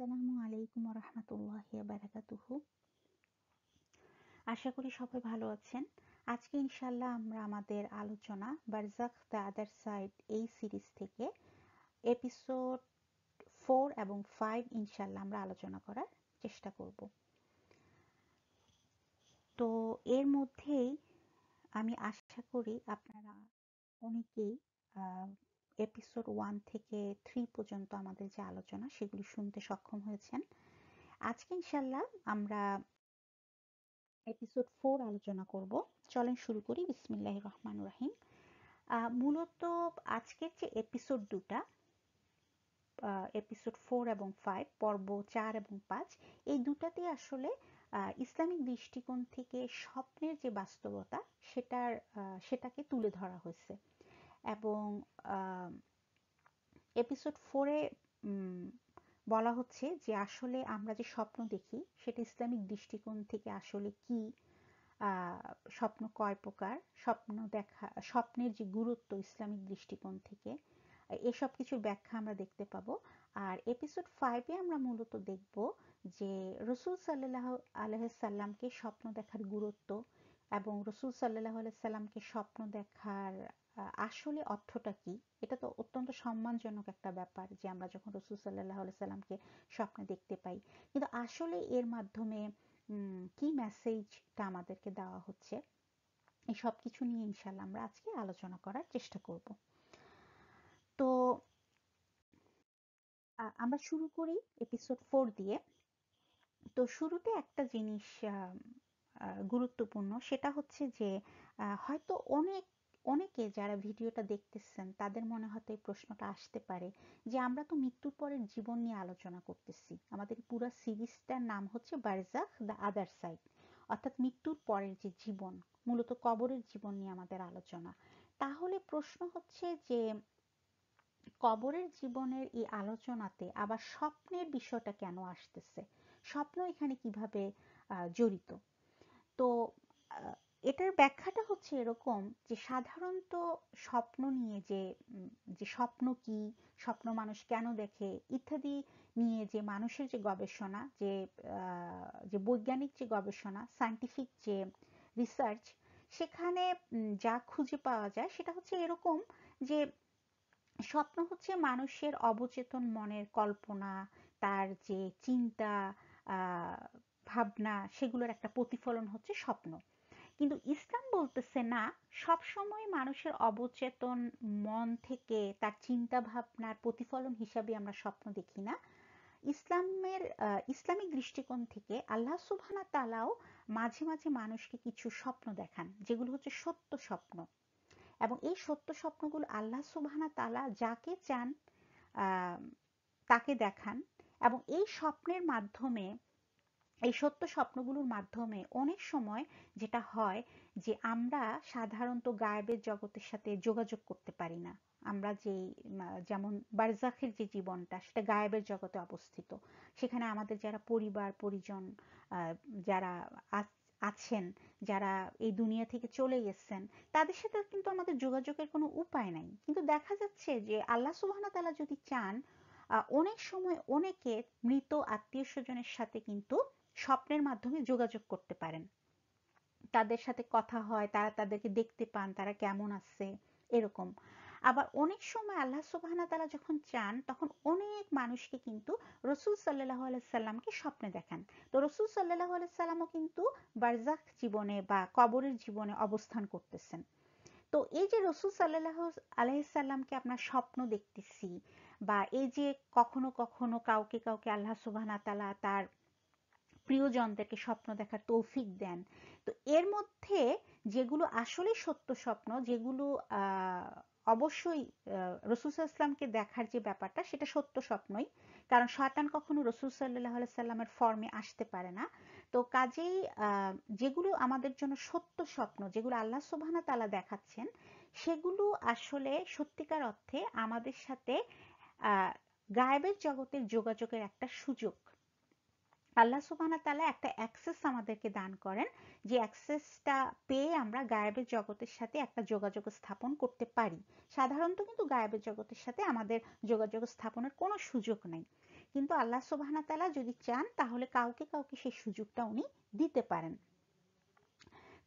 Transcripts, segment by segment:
আসসালামু আলাইকুম রহমতুল্লাহি বারাকাতুহু। আশা করি সবাই ভালো আছেন। আজকে ইনশাল্লাহ আমরা আমাদের আলোচনা বারজাখ দ্য আদার সাইড এই সিরিজ থেকে এপিসোড 4 এবং 5 ইনশাল্লাহ আমরা আলোচনা করার চেষ্টা করব। তো এর মধ্যেই আমি আশা করি আপনারা অনেকেই এপিসোড 1 থেকে 3 পর্যন্ত আমাদের যে আলোচনা সেগুলি শুনতে সক্ষম হয়েছেন। আজকে ইনশাল্লাহ আমরা এপিসোড 4 আলোচনা করব। চলেন শুরু করি। বিসমিল্লাহির রহমানির রহিম। মূলত আজকের যে এপিসোড দুটা, এপিসোড 4 এবং 5, পর্ব 4 এবং 5, এই দুটাতে আসলে ইসলামিক দৃষ্টিকোণ থেকে স্বপ্নের যে বাস্তবতা সেটাকে তুলে ধরা হয়েছে। এবং এপিসোড 4-এ বলা হচ্ছে যে আসলে আমরা যে স্বপ্ন দেখি সেটা ইসলামিক দৃষ্টিকোণ থেকে আসলে কি, স্বপ্ন কয় প্রকার, স্বপ্নের যে গুরুত্ব ইসলামিক দৃষ্টিকোণ থেকে, এসব কিছুর ব্যাখ্যা আমরা দেখতে পাবো। আর এপিসোড 5-এ আমরা মূলত দেখব যে রসুল সাল্লাল্লাহু আলাইহি সাল্লামকে স্বপ্ন দেখার গুরুত্ব এবং রসুল সাল্লাল্লাহু আলাইহি সাল্লামকে স্বপ্ন দেখার আসলে অর্থটা কি। এটা তো অত্যন্ত সম্মানজনক একটা ব্যাপার যে আমরা যখন রসুল সাল্লাল্লাহু আলাইহি সাল্লামকে স্বপ্নে দেখতে পাই, কিন্তু আসলে এর মাধ্যমে কি মেসেজটা আমাদেরকে দেওয়া হচ্ছে, এই সব কিছু নিয়ে ইনশাল্লাহ আমরা আজকে আলোচনা করার চেষ্টা করব। তো আমরা শুরু করি এপিসোড 4 দিয়ে। তো শুরুতে একটা জিনিস গুরুত্বপূর্ণ, সেটা হচ্ছে যে হয়তো অনেকে যারা ভিডিওটা দেখতেছেন তাদের মনে হয়তো এই প্রশ্নটা আসতে পারে যে আমরা তো মৃত্যুর পরের জীবন নিয়ে আলোচনা করতেছি, আমাদের পুরো সিরিজটার নাম হচ্ছে বারজাখ দ্য আদার সাইড, অর্থাৎ মৃত্যুর পরের যে জীবন, মূলত কবরের জীবন নিয়ে আমাদের আলোচনা। তাহলে প্রশ্ন হচ্ছে যে কবরের জীবনের এই আলোচনাতে আবার স্বপ্নের বিষয়টা কেন আসতেছে, স্বপ্ন এখানে কিভাবে জড়িত। তো এটার ব্যাখ্যাটা হচ্ছে এরকম যে সাধারণত স্বপ্ন নিয়ে যে স্বপ্ন কি, স্বপ্ন মানুষ কেন দেখে ইত্যাদি নিয়ে যে মানুষের যে গবেষণা, যে বৈজ্ঞানিক যে গবেষণা, সায়েন্টিফিক যে রিসার্চ, সেখানে যা খুঁজে পাওয়া যায় সেটা হচ্ছে এরকম যে স্বপ্ন হচ্ছে মানুষের অবচেতন মনের কল্পনা, তার যে চিন্তা, ভাবনা, সেগুলোর একটা প্রতিফলন হচ্ছে স্বপ্ন। কিন্তু ইসলাম বলতেছে না, সবসময় মানুষের অবচেতন মন থেকে তার চিন্তা ভাবনার প্রতিফলন হিসাবে আমরা স্বপ্ন দেখি না। ইসলামিক দৃষ্টিকোণ থেকে আল্লাহ সুবহানাহু ওয়া তাআলাও মাঝে মাঝে মানুষকে কিছু স্বপ্ন দেখান, যেগুলো হচ্ছে সত্য স্বপ্ন। এবং এই সত্য স্বপ্নগুলো আল্লাহ সুবহানাহু ওয়া তাআলা যাকে চান তাকে দেখান। এবং এই স্বপ্নের মাধ্যমে, এই সত্য স্বপ্নগুলোর মাধ্যমে অনেক সময় যেটা হয় যে আমরা সাধারণত গায়েবের জগতের সাথে যোগাযোগ করতে পারি না। আমরা যেমন বারজাখের যে জীবনটা, সেটা গায়েবের জগতে অবস্থিত। সেখানে আমাদের যারা পরিবার পরিজন যারা আছেন, যারা এই দুনিয়া থেকে চলে গেছেন, তাদের সাথে কিন্তু আমাদের যোগাযোগের কোনো উপায় নাই। কিন্তু দেখা যাচ্ছে যে আল্লাহ সুবহানাহু ওয়া তাআলা যদি চান, অনেক সময় অনেকে মৃত আত্মীয় স্বজনের সাথে কিন্তু স্বপ্নের মাধ্যমে যোগাযোগ করতে পারেন, তাদের সাথে কথা হয়, তারা তাদেরকে দেখতে পান, তারা কেমন আছে, এরকম। আবার অনেক সময় আল্লাহ সুবহানাহু ওয়া তাআলা যখন চান, তখন অনেক মানুষকে কিন্তু রসুল সাল্লাল্লাহু আলাইহি সাল্লামকে স্বপ্নে দেখান। তো রসুল সাল্লাল্লাহু আলাইহি সাল্লামও কিন্তু বারজাখ জীবনে বা কবরের জীবনে অবস্থান করতেছেন। তো এই যে রসুল সাল্লাল্লাহু আলাইহি সাল্লামকে আপনার স্বপ্ন দেখতেছি, বা এই যে কখনো কখনো কাউকে কাউকে আল্লাহ সুবহানাহু ওয়া তাআলা তার প্রিয়জনদেরকে স্বপ্ন দেখার তৌফিক দেন। তো এর মধ্যে যেগুলো আসলে সত্য স্বপ্ন, যেগুলো অবশ্যই রসুল সাল্লাল্লাহু আলাইহি সাল্লামকে দেখার যে ব্যাপারটা, সেটা সত্য স্বপ্নই, কারণ শয়তান কখনো রসুল সাল্লাল্লাহু আলাইহি সাল্লামের ফর্মে আসতে পারে না। তো কাজেই যেগুলো আমাদের জন্য সত্য স্বপ্ন, যেগুলো আল্লাহ সুবহানাহু ওয়া তাআলা দেখাচ্ছেন, সেগুলো আসলে সত্যিকার অর্থে আমাদের সাথে গায়েবের জগতের যোগাযোগের একটা সুযোগ। আল্লাহ সুবহানাহু ওয়া তাআলা একটা অ্যাক্সেস আমাদেরকে দান করেন, যে অ্যাক্সেসটা পেয়ে আমরা গায়েবের জগতের সাথে একটা যোগাযোগ স্থাপন করতে পারি। সাধারণত কিন্তু গায়েবের জগতের সাথে আমাদের যোগাযোগ স্থাপনের কোনো সুযোগ নেই। কিন্তু আল্লাহ সুবহানাহু ওয়া তাআলা যদি চান তাহলে কাউকে কাউকে সেই সুযোগটা উনি দিতে পারেন।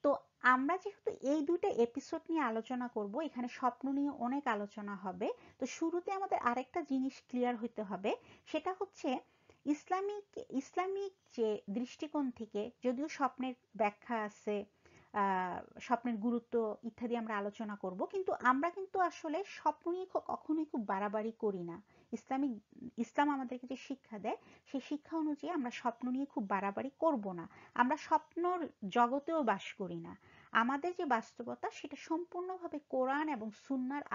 তো আমরা যেহেতু এই দুইটা এপিসোড নিয়ে আলোচনা করব, এখানে স্বপ্ন নিয়ে অনেক আলোচনা হবে। তো শুরুতে আমাদের আরেকটা জিনিস ক্লিয়ার হইতে হবে, সেটা হচ্ছে ইসলামিক ইসলামিক যে দৃষ্টিকোণ থেকে যদিও স্বপ্নের ব্যাখ্যা আছে, স্বপ্নের গুরুত্ব ইত্যাদি আমরা আলোচনা করব, কিন্তু আমরা কিন্তু আসলে স্বপ্ন নিয়ে কখনোই খুব বাড়াবাড়ি করি না। ইসলাম আমাদেরকে যে শিক্ষা দেয় সেই শিক্ষা অনুযায়ী আমরা স্বপ্ন নিয়ে খুব বাড়াবাড়ি করব না। আমরা স্বপ্নর জগতেও বাস করি না। আমাদের যে বাস্তবতা সেটা সম্পূর্ণভাবে কোরআন এবং সুন্নাহর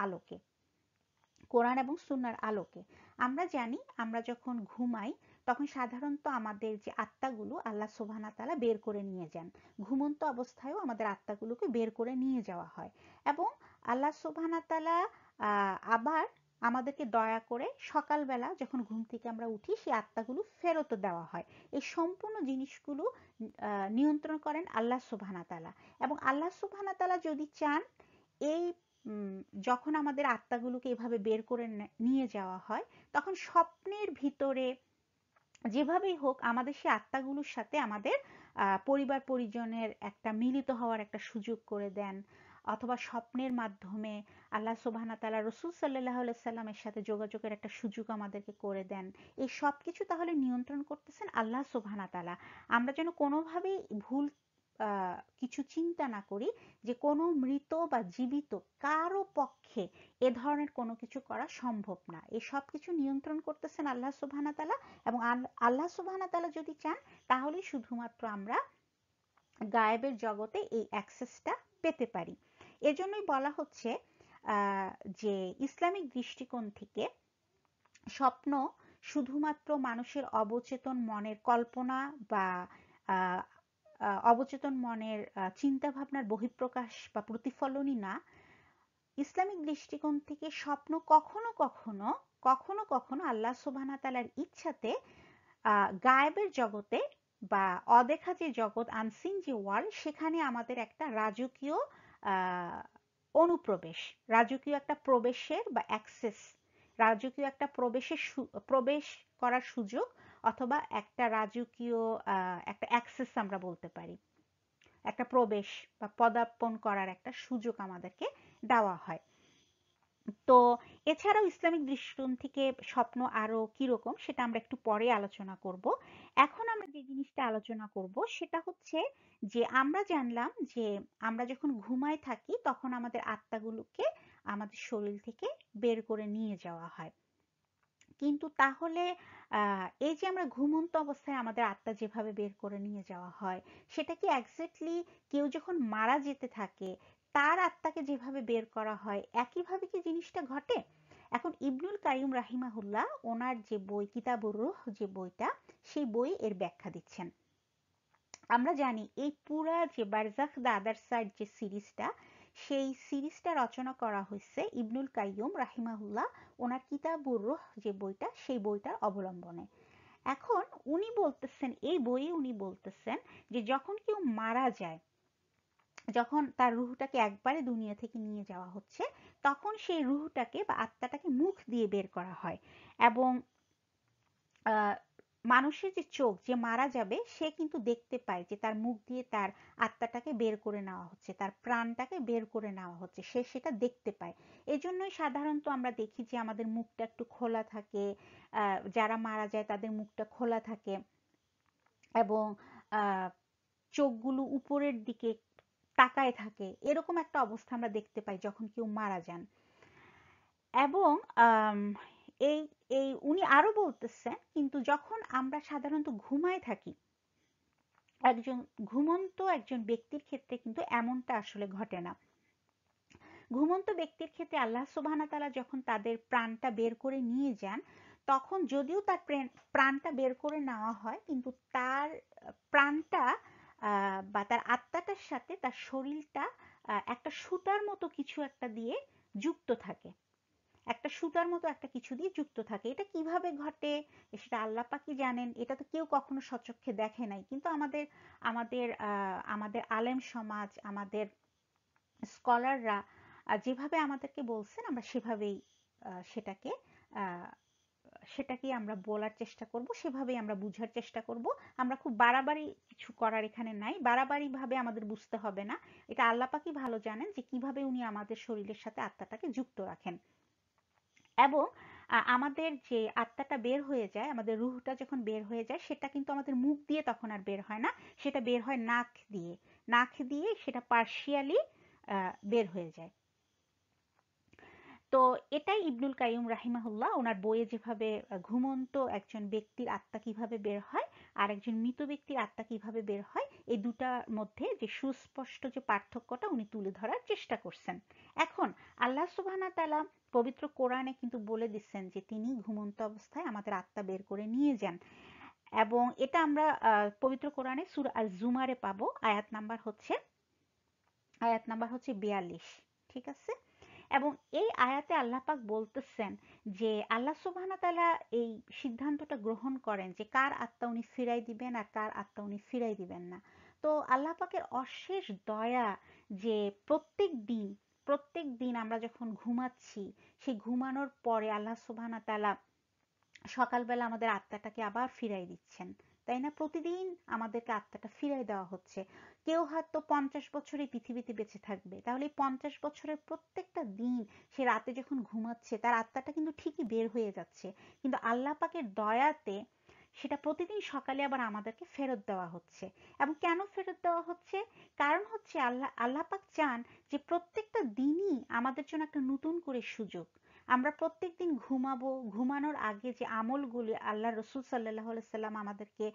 আলোকে। আমরা জানি আমরা যখন ঘুমাই তখন সাধারণত আমাদের যে আত্মাগুলো আল্লাহ সুবহানাহু ওয়া তাআলা বের করে নিয়ে যান। ঘুমন্ত অবস্থায়ও আমাদের আত্মাগুলোকে বের করে নিয়ে যাওয়া হয় এবং আল্লাহ সুবহানাহু ওয়া তাআলা আবার আমাদেরকে দয়া করে সকালবেলা যখন ঘুম থেকে আমরা উঠি সেই আত্মাগুলো ফেরত দেওয়া হয়। এই সম্পূর্ণ জিনিসগুলো নিয়ন্ত্রণ করেন আল্লাহ সুবহানাহু ওয়া তাআলা। এবং আল্লাহ সুবহানাহু ওয়া তাআলা যদি চান এই যখন আমাদের আত্মাগুলোকে এভাবে বের করে নিয়ে যাওয়া হয় তখন স্বপ্নের ভিতরে যেভাবেই হোক আমাদের সেই আত্মাগুলোর সাথে আমাদের পরিবার পরিজনের একটা মিলিত হওয়ার একটা সুযোগ করে দেন, অথবা স্বপ্নের মাধ্যমে আল্লাহ সুবহানাহু ওয়া তাআলা রাসূল সাল্লাল্লাহু আলাইহি সাল্লামের সাথে যোগাযোগের একটা সুযোগ আমাদেরকে করে দেন। এই সব কিছু তাহলে নিয়ন্ত্রণ করতেছেন আল্লাহ সুবহানাহু ওয়া তাআলা। আমরা যেন কোনোভাবেই ভুল কিছু চিন্তা না করি যে কোনো মৃত বা জীবিত কারো পক্ষে এ ধরনের কোনো কিছু করা সম্ভব না। এই সব কিছু নিয়ন্ত্রণ করতেছেন আল্লাহ সুবহানাহু ওয়া তাআলা এবং আল্লাহ সুবহানাহু ওয়া তাআলা যদি চান তাহলেই শুধুমাত্র আমরা গায়েবের জগতে এই অ্যাক্সেসটা পেতে পারি। এজন্যই বলা হচ্ছে যে ইসলামিক দৃষ্টিকোণ থেকে স্বপ্ন শুধুমাত্র মানুষের অবচেতন মনের কল্পনা বা অবচেতন মনের চিন্তা ভাবনার বহিঃপ্রকাশ বা প্রতিফলনই না। ইসলামিক দৃষ্টিকোণ থেকে স্বপ্ন কখনো কখনো কখনো কখনো আল্লাহ সুবহানাহু ওয়া তাআলার ইচ্ছাতে গায়েবের জগতে বা অদেখা যে জগৎ, আনসিন যে ওয়ার্ল্ড, সেখানে আমাদের একটা রাজকীয় অনুপ্রবেশ, রাজকীয় একটা প্রবেশের বা অ্যাক্সেস, রাজকীয় একটা প্রবেশ করার সুযোগ, অথবা একটা রাজকীয় একটা অ্যাক্সেস আমরা বলতে পারি, একটা প্রবেশ বা পদার্পণ করার একটা সুযোগ আমাদেরকে দেওয়া হয়। তো এছাড়াও ইসলামিক দৃষ্টিকোণ থেকে স্বপ্ন আরো কিরকম সেটা আমরা একটু পরে আলোচনা করব। এখন আমরা যে জিনিসটা আলোচনা করব সেটা হচ্ছে যে আমরা জানলাম যে আমরা যখন ঘুমায় থাকি তখন আমাদের আত্মাগুলোকে আমাদের শরীর থেকে বের করে নিয়ে যাওয়া হয়। কিন্তু তাহলে এই যে আমরা ঘুমন্ত অবস্থায় আমাদের আত্মা যেভাবে বের করে নিয়ে যাওয়া হয় সেটা কি এক্স্যাক্টলি কেউ যখন মারা যেতে থাকে তার আত্মাকে যেভাবে বের করা হয় একইভাবে কি জিনিসটা ঘটে? এখন ইবনুল কাইয়ুম রাহিমাহুল্লাহ ওনার যে বই কিতাবুর রূহ যে বইটা, সেই বই এর ব্যাখ্যা দিচ্ছেন। আমরা জানি এই পুরা যে বারজাখ দ্য আদার সাইড যে সিরিজটা, সেই সিরিজটা রচনা করা হয়েছে ইবনুল কাইয়ুম রাহিমাহুল্লাহ ওনার কিতাবুর রূহ যে বইটা সেই বইটার অবলম্বনে। এখন উনি বলতেছেন, এই বইয়ে উনি বলতেছেন যে যখন কেউ মারা যায়, যখন তার রুহটাকে একবারে দুনিয়া থেকে নিয়ে যাওয়া হচ্ছে, তখন সেই রুহটাকে বা আত্মাটাকে মুখ দিয়ে বের করা হয় এবং মানুষের যে চোখ, যে মারা যাবে সে কিন্তু দেখতে পায় যে তার মুখ দিয়ে তার আত্মাটাকে বের করে নেওয়া হচ্ছে, তার প্রাণটাকে বের করে নেওয়া হচ্ছে, সে সেটা দেখতে পায়। এজন্যই সাধারণত আমরা দেখি যে আমাদের মুখটা একটু খোলা থাকে, যারা মারা যায় তাদের মুখটা খোলা থাকে এবং চোখগুলো উপরের দিকে তাকায় থাকে, এরকম একটা অবস্থা আমরা দেখতে পাই যখন কেউ মারা যান। এবং এই এই উনি আরো বলতেছেন কিন্তু যখন আমরা সাধারণত ঘুমায় থাকি, একজন ঘুমন্ত একজন ব্যক্তির ক্ষেত্রে কিন্তু এমনটা আসলে ঘটে না। ঘুমন্ত ব্যক্তির ক্ষেত্রে আল্লাহ সুবহানাহু ওয়া তাআলা যখন তাদের প্রাণটা বের করে নিয়ে যান, তখন যদিও তার প্রাণটা বের করে নেওয়া হয় কিন্তু তার প্রাণটা বা তার আত্মাটার সাথে তার শরীরটা একটা সুতার মতো কিছু একটা দিয়ে যুক্ত থাকে, একটা সুতার মতো একটা কিছু দিয়ে যুক্ত থাকে। এটা কিভাবে ঘটে সেটা আল্লাহ পাকই জানেন, এটা তো কেউ কখনো সচক্ষে দেখে নাই। কিন্তু আমাদের আমাদের আমাদের আলেম সমাজ, আমাদের স্কলাররা যেভাবে আমাদেরকে বলছেন আমরা সেভাবেই সেটাকে সেটাকেই আমরা বলার চেষ্টা করব, সেভাবেই আমরা বুঝার চেষ্টা করব। আমরা খুব বাড়াবাড়ি কিছু করার এখানে নাই, বাড়াবাড়ি ভাবে আমাদের বুঝতে হবে না। এটা আল্লাহ পাকই ভালো জানেন যে কিভাবে উনি আমাদের শরীরের সাথে আত্মাটাকে যুক্ত রাখেন। এবং আমাদের যে আত্মাটা বের হয়ে যায়, আমাদের রুহটা যখন বের হয়ে যায়, সেটা কিন্তু আমাদের মুখ দিয়ে তখন আর বের হয় না, সেটা বের হয় নাক দিয়ে। নাক দিয়ে সেটা পার্শিয়ালি বের হয়ে যায়। তো এটাই ইবনুল কাইয়ুম রাহিমাহুল্লাহ ওনার বইয়ে যেভাবে ঘুমন্ত একজন ব্যক্তির আত্মা কিভাবে বের হয় আর একজন মৃত ব্যক্তির আত্মা কিভাবে বের হয়, এই দুটার মধ্যে যে সুস্পষ্ট যে পার্থক্যটা উনি তুলে ধরার চেষ্টা করছেন। এখন আল্লাহ সুবহানাহু ওয়া তাআলা পবিত্র কোরআনে কিন্তু বলে দিচ্ছেন যে তিনি ঘুমন্ত অবস্থায় আমাদের আত্মা বের করে নিয়ে যান। এবং এটা আমরা পবিত্র কোরআনে সূরা আজ-জুমারে পাবো, আয়াত নাম্বার হচ্ছে 42। ঠিক আছে? এবং এই আয়াতে আল্লাহ পাক বলতেছেন যে আল্লাহ সুবহানাহু ওয়া তাআলা এই সিদ্ধান্তটা গ্রহণ করেন যে কার আত্মা উনি ফিরাই দিবেন আর কার আত্মা উনি ফিরাই দিবেন না। তো আল্লাহ পাকের অশেষ দয়া যে প্রত্যেক দিন আমরা যখন ঘুমাচ্ছি, সেই ঘুমানোর পরে আল্লাহ সুবহানাহু ওয়া তাআলা সকালবেলা আমাদের আত্মাটাকে আবার ফিরাই দিচ্ছেন, তাই না? প্রতিদিন আমাদেরকে আত্মাটা ফিরাই দেওয়া হচ্ছে। কেউ হয়তো 50 বছর এই পৃথিবীতে বেঁচে থাকবে, তাহলে এই 50 বছরের প্রত্যেকটা দিন সে রাতে যখন ঘুমাচ্ছে তার আত্মাটা কিন্তু ঠিকই বের হয়ে যাচ্ছে, কিন্তু আল্লাহ পাকের দয়াতে সেটা প্রতিদিন সকালে আবার আমাদেরকে ফেরত দেওয়া হচ্ছে। এবং কেন ফেরত দেওয়া হচ্ছে? কারণ হচ্ছে আল্লাহ পাক চান যে প্রত্যেকটা দিনই আমাদের জন্য একটা নতুন করে সুযোগ। আমরা প্রত্যেকদিন ঘুমাবো, ঘুমানোর আগে যে আমলগুলি আল্লাহ রসুল সাল্লাল্লাহু আলাইহি সাল্লাম আমাদেরকে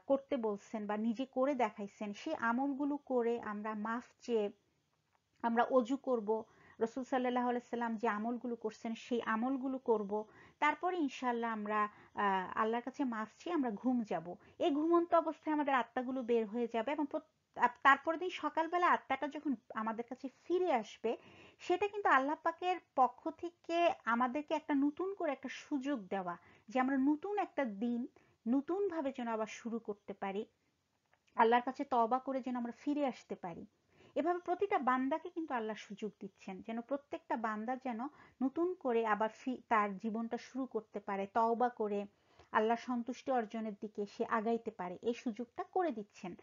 করতে বলছেন বা নিজে করে দেখাইছেন, সেই আমলগুলো করে আমরা মাফ চেয়ে আমরা অজু করব, রসুল সাল্লাল্লাহু আলাইহি সাল্লাম যে আমলগুলো করছেন সেই আমলগুলো করব। তারপরে ইনশাআল্লাহ আমরা আল্লাহর কাছে মাফ চেয়ে আমরা ঘুম যাব। এই ঘুমন্ত অবস্থায় আমাদের আত্মাগুলো বের হয়ে যাবে এবং তারপরের দিন সকালবেলা আত্মাটা যখন আমাদের কাছে ফিরে আসবে, সেটা কিন্তু আল্লাহ পাকের পক্ষ থেকে আমাদেরকে একটা নতুন করে একটা সুযোগ দেওয়া, যে আমরা নতুন একটা দিন নতুন ভাবে যেন আবার শুরু করতে পারি, আল্লাহর কাছে তওবা করে যেন আমরা ফিরে আসতে পারি। এভাবে প্রতিটা বান্দাকে কিন্তু আল্লাহ সুযোগ দিচ্ছেন, যেন প্রত্যেকটা বান্দা যেন নতুন করে আবার তার জীবনটা শুরু করতে পারে, তওবা করে আল্লাহ সন্তুষ্টি অর্জনের দিকে সে আগাইতে পারে, এই সুযোগটা করে দিচ্ছেন।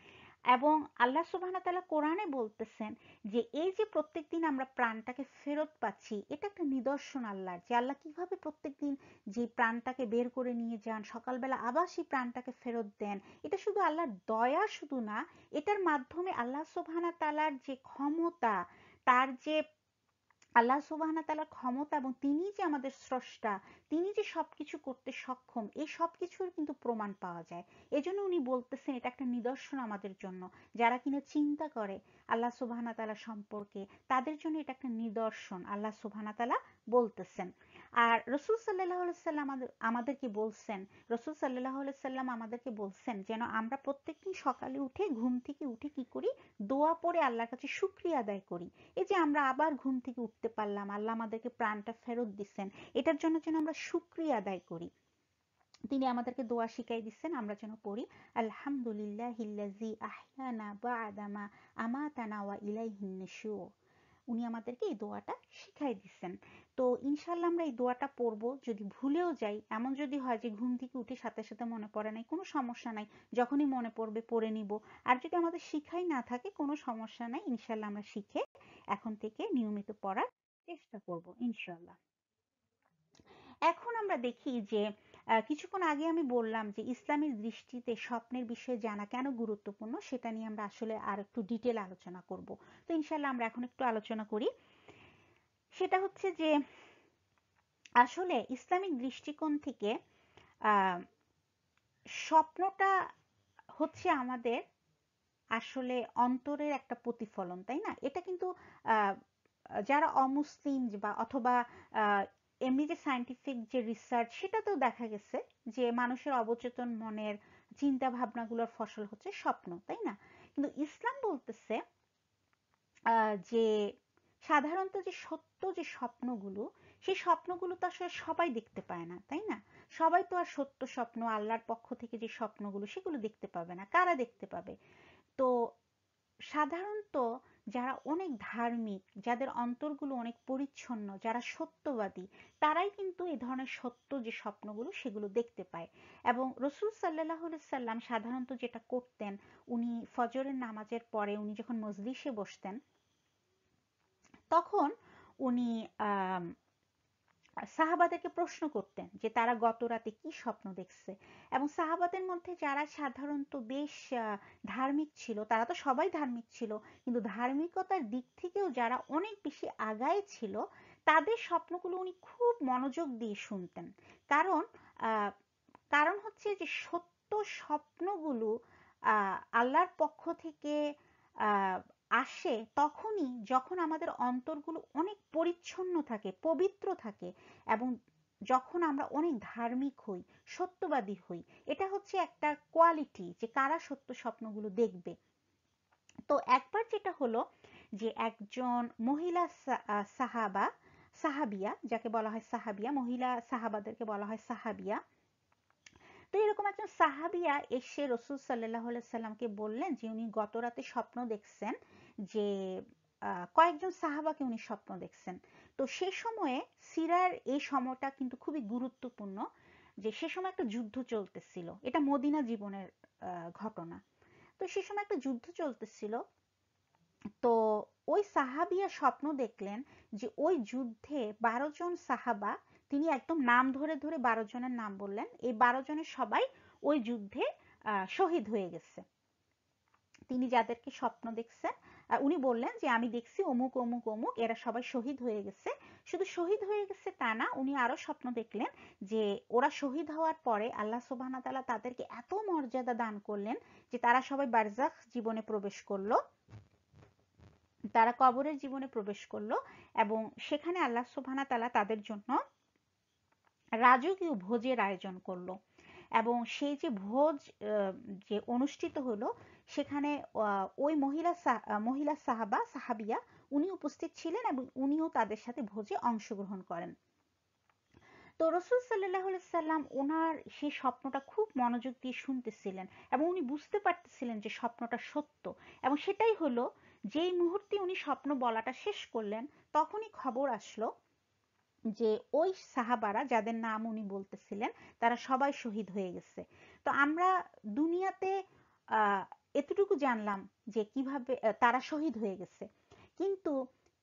এবং আল্লাহ সুবহানাহু ওয়া তাআলা কোরআনে বলতেছেন যে এই যে প্রত্যেকদিন আমরা প্রাণটাকে ফেরত পাচ্ছি, এটা একটা নিদর্শন আল্লাহর, যে আল্লাহ কিভাবে প্রত্যেকদিন যে প্রাণটাকে বের করে নিয়ে যান, সকালবেলা আবার সেই প্রাণটাকে ফেরত দেন। এটা শুধু আল্লাহর দয়া শুধু না, এটার মাধ্যমে আল্লাহ সুবহানাহু ওয়া তাআলার যে ক্ষমতা, তার যে আল্লাহ সুবহানাহু ওয়া তাআলার ক্ষমতা এবং তিনি যে আমাদের স্রষ্টা, তিনি যে সবকিছু করতে সক্ষম, এই সবকিছুর কিন্তু প্রমাণ পাওয়া যায়। এজন্য উনি বলতেছেন এটা একটা নিদর্শন আমাদের জন্য, যারা কিনা চিন্তা করে আল্লাহ সুবহানাহু ওয়া তাআলা সম্পর্কে, তাদের জন্য এটা একটা নিদর্শন আল্লাহ সুবহানাহু ওয়া তাআলা বলতেছেন। আর রসুল সাল্লাল্লাহু আলাইহি সাল্লাম আমাদেরকে বলছেন, রসুল সাল্লাল্লাহু আলাইহি সাল্লাম আমাদেরকে বলছেন যেন আমরা প্রত্যেকদিন সকালে উঠে ঘুম থেকে উঠে কি করি, দোয়া পড়ে আল্লাহর কাছে শুকরিয়া আদায় করি। এই যে আমরা আবার ঘুম থেকে উঠতে পারলাম, আল্লাহ আমাদেরকে প্রাণটা ফেরত দিচ্ছেন, এটার জন্য যেন আমরা শুকরিয়া আদায় করি। তিনি আমাদেরকে দোয়া শিখাই দিচ্ছেন, আমরা যেন পড়ি আলহামদুলিল্লাহিল্লাযী আহইয়ানা বা'দা মা আমাতানা ওয়া ইলাইহিন নুশুর। উনি আমাদেরকে এই দোয়াটা শিখাই দিচ্ছেন। তো ইনশাআল্লাহ আমরা এই দোয়াটা পড়বো। যদি ভুলেও যাই, এমন যদি হয় যে ঘুম থেকে উঠে সাথে সাথে মনে পড়ে নাই, কোনো সমস্যা নাই, যখনই মনে পড়বে পড়ে নিব। আর যদি আমাদের শিখাই না থাকে, কোনো সমস্যা নাই, ইনশাআল্লাহ আমরা শিখে এখন থেকে নিয়মিত পড়ার চেষ্টা করব ইনশাআল্লাহ। এখন আমরা দেখি যে কিছুক্ষণ আগে আমি বললাম যে ইসলামের দৃষ্টিতে স্বপ্নের বিষয়ে জানা কেন গুরুত্বপূর্ণ, সেটা নিয়ে আমরা আসলে আর একটু ডিটেল আলোচনা করব। তো ইনশাআল্লাহ আমরা এখন একটু আলোচনা করি। সেটা হচ্ছে যে আসলে ইসলামিক দৃষ্টিকোণ থেকে আহ, স্বপ্নটা হচ্ছে আমাদের আসলে অন্তরের একটা প্রতিফলন, তাই না? এটা কিন্তু আহ, যারা অমুসলিম বা অথবা আহ, এমনি যে সায়েন্টিফিক যে রিসার্চ, সেটাতেও দেখা গেছে যে মানুষের অবচেতন মনের চিন্তা ভাবনাগুলোর ফসল হচ্ছে স্বপ্ন, তাই না? কিন্তু ইসলাম বলতেছে যে সাধারণত যে সত্য যে স্বপ্নগুলো, সেই স্বপ্নগুলো তো আসলে সবাই দেখতে পায় না, তাই না? সবাই তো আর সত্য স্বপ্ন আল্লাহর পক্ষ থেকে যে স্বপ্নগুলো সেগুলো দেখতে পাবে না, কারা দেখতে পাবে? তো সাধারণত যারা অনেক ধার্মিক, যাদের অন্তরগুলো অনেক পরিচ্ছন্ন, যারা সত্যবাদী, তারাই কিন্তু এই ধরনের সত্য যে স্বপ্নগুলো সেগুলো দেখতে পায়। এবং রসুল সাল্লাল্লাহু আলাইহি সাল্লাম সাধারণত যেটা করতেন, উনি ফজরের নামাজের পরে উনি যখন মজলিসে বসতেন, তখন উনি আহ সাহাবাদেরকে প্রশ্ন করতেন যে তারা গত রাতে কি স্বপ্ন দেখছে। এবং সাহাবাদের মধ্যে যারা সাধারণত বেশ ধার্মিক ছিল, তারা তো সবাই ধার্মিক ছিল, কিন্তু ধার্মিকতার দিক থেকেও যারা অনেক বেশি আগায় ছিল, তাদের স্বপ্নগুলো উনি খুব মনোযোগ দিয়ে শুনতেন। কারণ আহ, কারণ হচ্ছে যে সত্য স্বপ্নগুলো আল্লাহর পক্ষ থেকে আহ, আসে তখনই যখন আমাদের অন্তরগুলো অনেক পরিচ্ছন্ন থাকে, পবিত্র থাকে, এবং যখন আমরা অনেক ধার্মিক হই, সত্যবাদী হই। এটা হচ্ছে একটা কোয়ালিটি যে কারা সত্য স্বপ্নগুলো দেখবে। তো একবার যেটা হলো যে একজন মহিলা সাহাবিয়া, যাকে বলা হয় সাহাবিয়া, মহিলা সাহাবাদেরকে বলা হয় সাহাবিয়া। তো এরকম একজন সাহাবিয়া এসে রসুল সাল্লাহ সাল্লামকে বললেন যে উনি গত রাতে স্বপ্ন দেখছেন যে কয়েকজন সাহাবাকে উনি স্বপ্ন দেখছেন। তো সে সময়ে সিরার এই সময়টা কিন্তু খুবই গুরুত্বপূর্ণ, যে সে সময় একটা যুদ্ধ চলতেছিল, এটা মদিনা জীবনের ঘটনা। তো সে সময় একটা যুদ্ধ চলতেছিল। তো ওই সাহাবিয়া স্বপ্ন দেখলেন যে ওই যুদ্ধে 12 জন সাহাবা, তিনি একদম নাম ধরে ধরে 12 জনের নাম বললেন, এই 12 জনের সবাই ওই যুদ্ধে শহীদ হয়ে গেছে। তিনি যাদেরকে স্বপ্ন দেখছেন, উনি বললেন যে আমি দেখছি অমুক অমুক অমুক, এরা সবাই শহীদ হয়ে গেছে। শুধু শহীদ হয়ে গেছে তা না, উনি আরো স্বপ্ন দেখলেন যে ওরা শহীদ হওয়ার পরে আল্লাহ সুবহানাহু ওয়া তাআলা তাদেরকে এত মর্যাদা দান করলেন যে তারা সবাই বারজাখ জীবনে প্রবেশ করলো, তারা কবরের জীবনে প্রবেশ করলো। এবং সেখানে আল্লাহ সুবহানাহু ওয়া তাআলা তাদের জন্য রাজকীয় ভোজের আয়োজন করলো। এবং সেই যে ভোজ যে অনুষ্ঠিত হলো, সেখানে ওই মহিলা সাহাবিয়া উনি উপস্থিত ছিলেন এবং উনিও তাদের সাথে ভোজে অংশগ্রহণ করেন। তো রসুল সাল্লাহ সাল্লাম ওনার সেই স্বপ্নটা খুব মনোযোগ দিয়ে শুনতেছিলেন এবং উনি বুঝতে পারতেছিলেন যে স্বপ্নটা সত্য। এবং সেটাই হলো, যেই মুহূর্তে উনি স্বপ্ন বলাটা শেষ করলেন, তখনই খবর আসলো যে ওই সাহাবারা যাদের নাম উনি বলতেছিলেন, তারা সবাই শহীদ হয়ে গেছে। তো আমরা দুনিয়াতে আহ এতটুকু জানলাম যে কিভাবে তারা শহীদ হয়ে গেছে, কিন্তু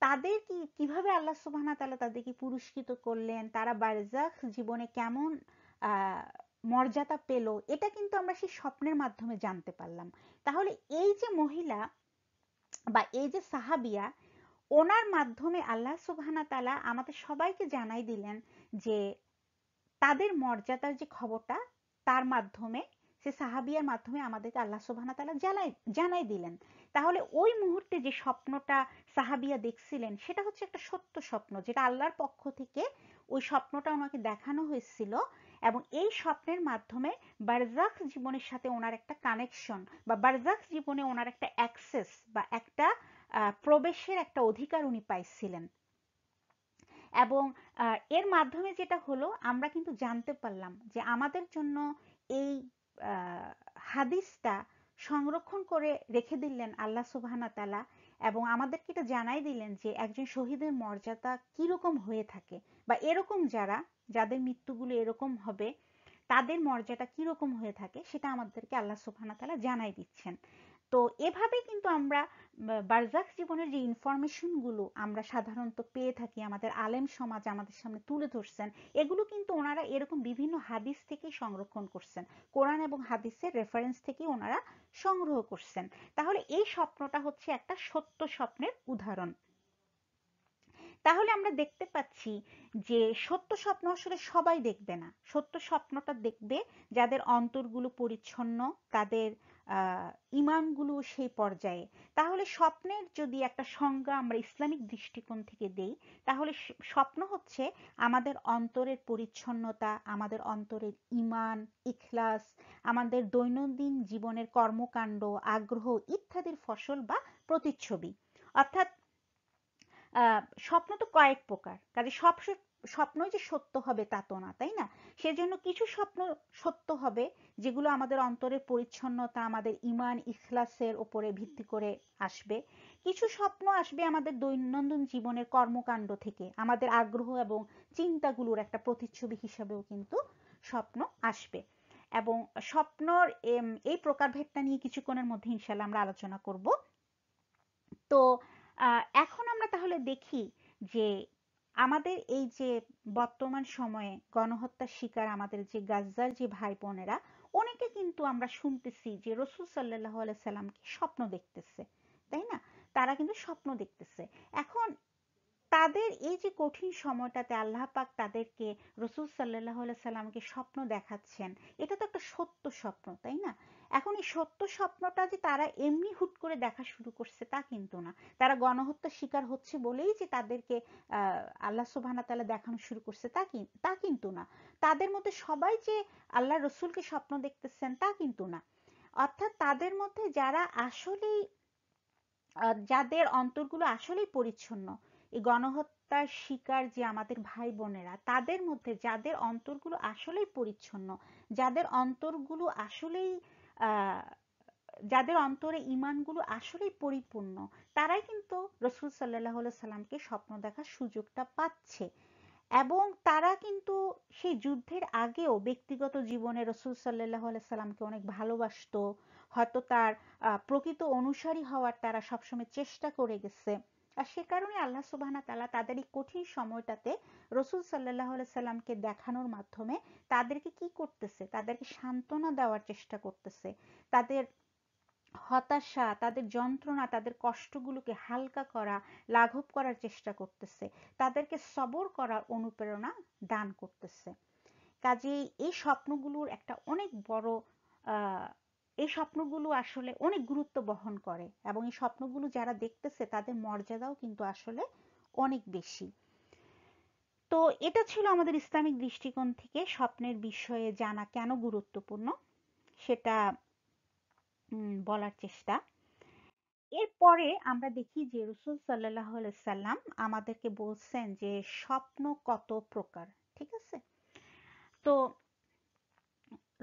তাদের কিভাবে আল্লাহ সুবহানাহু ওয়া তাআলা তাদেরকে পুরস্কৃত করলেন, তারা বারজাখ জীবনে কেমন আহ মর্যাদা পেল, এটা কিন্তু আমরা সেই স্বপ্নের মাধ্যমে জানতে পারলাম। তাহলে এই যে মহিলা বা এই যে সাহাবিয়া, ওনার মাধ্যমে আল্লাহ সুবহানাহু তাআলা আমাদের সবাইকে জানাই দিলেন যে তাদের মর্যাদার যে খবরটা, তার মাধ্যমে, সে সাহাবিয়ার মাধ্যমে আমাদেরকে আল্লাহ সুবহানাহু তাআলা জানাই দিলেন। তাহলে ওই মুহূর্তে যে স্বপ্নটা সাহাবিয়া দেখছিলেন, সেটা হচ্ছে একটা সত্য স্বপ্ন, যেটা আল্লাহর পক্ষ থেকে ওই স্বপ্নটা ওনাকে দেখানো হয়েছিল। এবং এই স্বপ্নের মাধ্যমে বারজাখ জীবনের সাথে ওনার একটা কানেকশন, বা বারজাখ জীবনে ওনার একটা অ্যাক্সেস বা একটা প্রবেশের একটা অধিকার উনি পাইছিলেন। এবং এর মাধ্যমে যেটা হলো, আমরা কিন্তু জানতে পারলাম যে আমাদের জন্য এই হাদিসটা সংরক্ষণ করে রেখে দিলেন আল্লাহ সুবহানাহু তাআলা। এবং আমাদেরকে এটা জানাই দিলেন যে একজন শহীদের মর্যাদা কিরকম হয়ে থাকে, বা এরকম যাদের মৃত্যুগুলো এরকম হবে, তাদের মর্যাদা কিরকম হয়ে থাকে, সেটা আমাদেরকে আল্লাহ সুবহানাহু তাআলা জানাই দিচ্ছেন। তো এভাবে কিন্তু আমরা বারজাখ জীবনের যে ইনফরমেশন গুলো আমরা সাধারণত পেয়ে থাকি, আমাদের আলেম সমাজ আমাদের সামনে তুলে ধরছেন, এগুলো কিন্তু ওনারা এরকম বিভিন্ন হাদিস থেকে সংরক্ষণ করছেন, কোরআন এবং হাদিসের রেফারেন্স থেকে ওনারা সংগ্রহ করছেন। তাহলে এই স্বপ্নটা হচ্ছে একটা সত্য স্বপ্নের উদাহরণ। তাহলে আমরা দেখতে পাচ্ছি যে সত্য স্বপ্ন আসলে সবাই দেখবে না। সত্য স্বপ্নটা দেখবে যাদের অন্তরগুলো পরিচ্ছন্ন, তাদের ইমানগুলো সেই পর্যায়ে। তাহলে স্বপ্নের যদি একটা সংজ্ঞা আমরা ইসলামিক দৃষ্টিকোণ থেকে দেই, তাহলে স্বপ্ন হচ্ছে আমাদের অন্তরের পরিচ্ছন্নতা, আমাদের অন্তরের ইমান, ইখলাস, আমাদের দৈনন্দিন জীবনের কর্মকাণ্ড, আগ্রহ ইত্যাদির ফসল বা প্রতিচ্ছবি। অর্থাৎ স্বপ্ন তো কয়েক প্রকার, কাজে স্বপ্নই যে সত্য হবে তা তো না, তাই না? সেজন্য কিছু স্বপ্ন সত্য হবে যেগুলো আমাদের অন্তরের পরিচ্ছন্নতা, আমাদের ঈমান ইখলাসের উপরে ভিত্তি করে আসবে। কিছু স্বপ্ন আসবে আমাদের দৈনন্দিন জীবনের কর্মকাণ্ড থেকে, আমাদের আগ্রহ এবং চিন্তাগুলোর একটা প্রতিচ্ছবি হিসাবেও কিন্তু স্বপ্ন আসবে। এবং স্বপ্নর এই প্রকারভেদটা নিয়ে কিছুক্ষণের মধ্যে ইনশাল্লাহ আমরা আলোচনা করব। তো এখন আমরা তাহলে দেখি যে আমাদের এই যে বর্তমান সময়ে গণহত্যার শিকার আমাদের যে গাজ্জার যে ভাই বোনেরা, অনেকে কিন্তু আমরা শুনতেছি যে রাসূল সাল্লাল্লাহু আলাইহি সাল্লামকে স্বপ্ন দেখতেছে, তাই না? তারা কিন্তু স্বপ্ন দেখতেছে। এখন তাদের এই যে কঠিন সময়টাতে আল্লাহ পাক তাদেরকে রাসূল সাল্লাল্লাহু আলাইহি সাল্লামকে স্বপ্ন দেখাচ্ছেন, এটা তো একটা সত্য স্বপ্ন, তাই না? এখন এই সত্য স্বপ্নটা যে তারা এমনি হুট করে দেখা শুরু করছে তা কিন্তু না। তারা গণহত্যার শিকার হচ্ছে বলেই যে তাদেরকে আল্লাহ সুবহানাহু ওয়া তাআলা দেখানো শুরু করছে তা কিন্তু না। তাদের মধ্যে সবাই যে আল্লাহ রসুলকে স্বপ্ন দেখতেছেন তা কিন্তু না। অর্থাৎ তাদের মধ্যে যারা আসলেই যাদের অন্তরগুলো আসলেই পরিচ্ছন্ন, এই গণহত্যার শিকার যে আমাদের ভাই বোনেরা, তাদের মধ্যে যাদের অন্তরগুলো আসলেই পরিচ্ছন্ন, যাদের অন্তরগুলো আসলেই আহ যাদের অন্তরে ঈমানগুলো আসলেই পরিপূর্ণ, তারাই কিন্তু রাসূল সাল্লাল্লাহু আলাইহি সাল্লামকে স্বপ্ন দেখার সুযোগটা পাচ্ছে। এবং তারা কিন্তু সেই যুদ্ধের আগেও ব্যক্তিগত জীবনে রাসূল সাল্লাল্লাহু আলাইহি সাল্লামকে অনেক ভালোবাসতো, হয়তো তার প্রকৃত অনুসারী হওয়ার তারা সবসময় চেষ্টা করে গেছে। আর সে কারণে আল্লাহ সুবহানাহু ওয়া তাআলা তাদের এই কঠিন সময়টাতে রাসূল সাল্লাল্লাহু আলাইহি সাল্লামকে দেখানোর মাধ্যমে তাদেরকে কি করতেছে, তাদেরকে সান্ত্বনা দেওয়ার চেষ্টা করতেছে, তাদের হতাশা, তাদের যন্ত্রণা, তাদের কষ্টগুলোকে হালকা করা, লাঘব করার চেষ্টা করতেছে, তাদেরকে সবর করার অনুপ্রেরণা দান করতেছে। কাজেই এই স্বপ্নগুলোর একটা অনেক বড় আহ, এই স্বপ্নগুলো আসলে অনেক গুরুত্ব বহন করে, এবং এই স্বপ্নগুলো যারা দেখতেছে তাদের মর্যাদাও কিন্তু আসলে অনেক বেশি। তো এটা ছিল আমাদের ইসলামিক দৃষ্টিকোণ থেকে স্বপ্নের বিষয়ে জানা কেন গুরুত্বপূর্ণ সেটা বলার চেষ্টা। এরপরে আমরা দেখি যে রাসূল সাল্লাল্লাহু আলাইহি সাল্লাম আমাদেরকে বলছেন যে স্বপ্ন কত প্রকার, ঠিক আছে? তো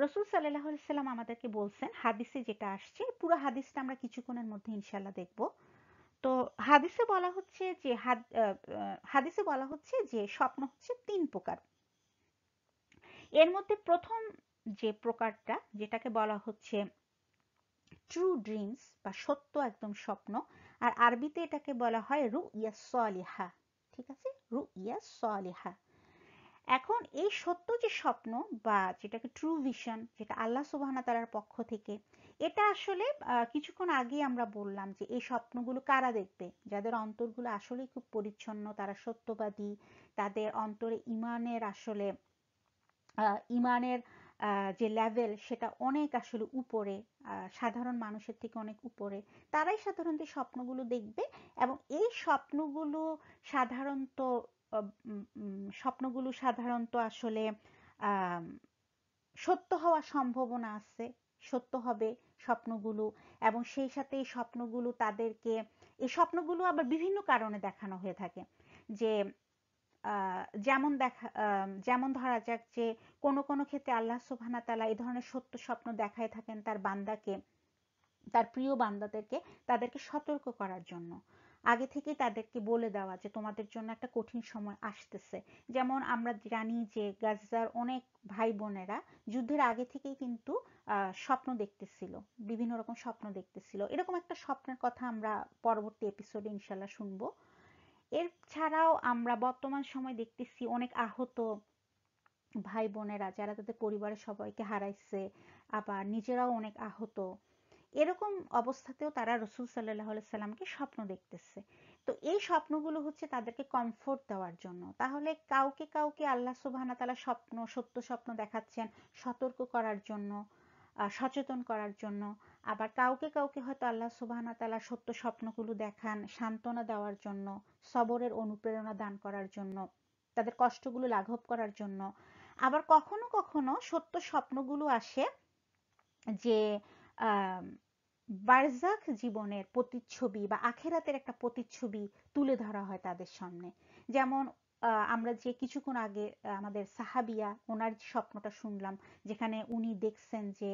রাসূল সাল্লাল্লাহু আলাইহি সাল্লাম আমাদেরকে বলছেন, হাদিসে যেটা আসছে, পুরো হাদিসটা আমরা কিছুক্ষণের মধ্যে ইনশাআল্লাহ দেখব। তো হাদিসে বলা হচ্ছে যে স্বপ্ন হচ্ছে ৩ প্রকার। এর মধ্যে প্রথম যে প্রকারটা, যেটাকে বলা হচ্ছে ট্রু ড্রিমস বা সত্য একদম স্বপ্ন, আর আরবিতে এটাকে বলা হয় রুইয়া সালিহা, ঠিক আছে? রুইয়া সালিহা। এখন এই সত্য যে স্বপ্ন বা যেটাকে ট্রু ভিশন, যেটা আল্লাহ সুবহানাহু ওয়া তাআলার পক্ষ থেকে, এটা আসলে কিছুক্ষণ আগে আমরা বললাম যে এই স্বপ্নগুলো কারা দেখবে, যাদের অন্তরগুলো আসলেই খুব পরিচ্ছন্ন, তারা সত্যবাদী, তাদের অন্তরে ইমানের আসলে ইমানের যে লেভেল সেটা অনেক আসলে উপরে, সাধারণ মানুষের থেকে অনেক উপরে, তারাই সাধারণত স্বপ্নগুলো দেখবে। এবং এই স্বপ্নগুলো সাধারণত আসলে আম, সত্য হওয়ার সম্ভাবনা আছে, সত্য হবে স্বপ্নগুলো। এবং সেই সাথে এই স্বপ্নগুলো আবার বিভিন্ন কারণে দেখানো হয়ে থাকে। যে যেমন ধরা যাক যে কোনো কোনো ক্ষেত্রে আল্লাহ সুবহানাহু ওয়া তাআলা এই ধরনের সত্য স্বপ্ন দেখায় থাকেন তার বান্দাকে, তার প্রিয় বান্দাদেরকে, তাদেরকে সতর্ক করার জন্য, আগে থেকেই তাদেরকে বলে দেওয়া যে তোমাদের জন্য একটা কঠিন সময় আসতেছে। যেমন আমরা জানি যে গাজার অনেক ভাই বোনেরা যুদ্ধের আগে থেকেই কিন্তু স্বপ্ন দেখতেছিল, বিভিন্ন রকম স্বপ্ন দেখতেছিল। এরকম একটা স্বপ্নের কথা আমরা পরবর্তী এপিসোডে ইনশাল্লাহ শুনবো। এছাড়াও আমরা বর্তমান সময় দেখতেছি অনেক আহত ভাই বোনেরা যারা তাদের পরিবারের সবাইকে হারাইছে, আবার নিজেরাও অনেক আহত। এরকম অবস্থাতেও তারা রাসূল সাল্লাল্লাহু আলাইহি সাল্লামকে স্বপ্ন দেখতেছে। তো এই স্বপ্নগুলো হচ্ছে তাদেরকে কমফোর্ট দেওয়ার জন্য। তাহলে কাউকে কাউকে আল্লাহ সুবহানাহু ওয়া তাআলা সত্য স্বপ্ন দেখাচ্ছেন সতর্ক করার জন্য, সচেতন করার জন্য। আবার কাউকে কাউকে হয়তো আল্লাহ সুবহানাহু ওয়া তাআলা সত্য স্বপ্নগুলো দেখান সান্ত্বনা দেওয়ার জন্য, সবরের অনুপ্রেরণা দান করার জন্য, তাদের কষ্টগুলো লাঘব করার জন্য। আবার কখনো কখনো সত্য স্বপ্নগুলো আসে যে আহ বারজাখ জীবনের প্রতিচ্ছবি বা আখেরাতের একটা প্রতিচ্ছবি তুলে ধরা হয় তাদের সামনে। যেমন আমরা যে কিছুক্ষণ আগে আমাদের সাহাবিয়া ওনার স্বপ্নটা শুনলাম, যেখানে উনি দেখছেন যে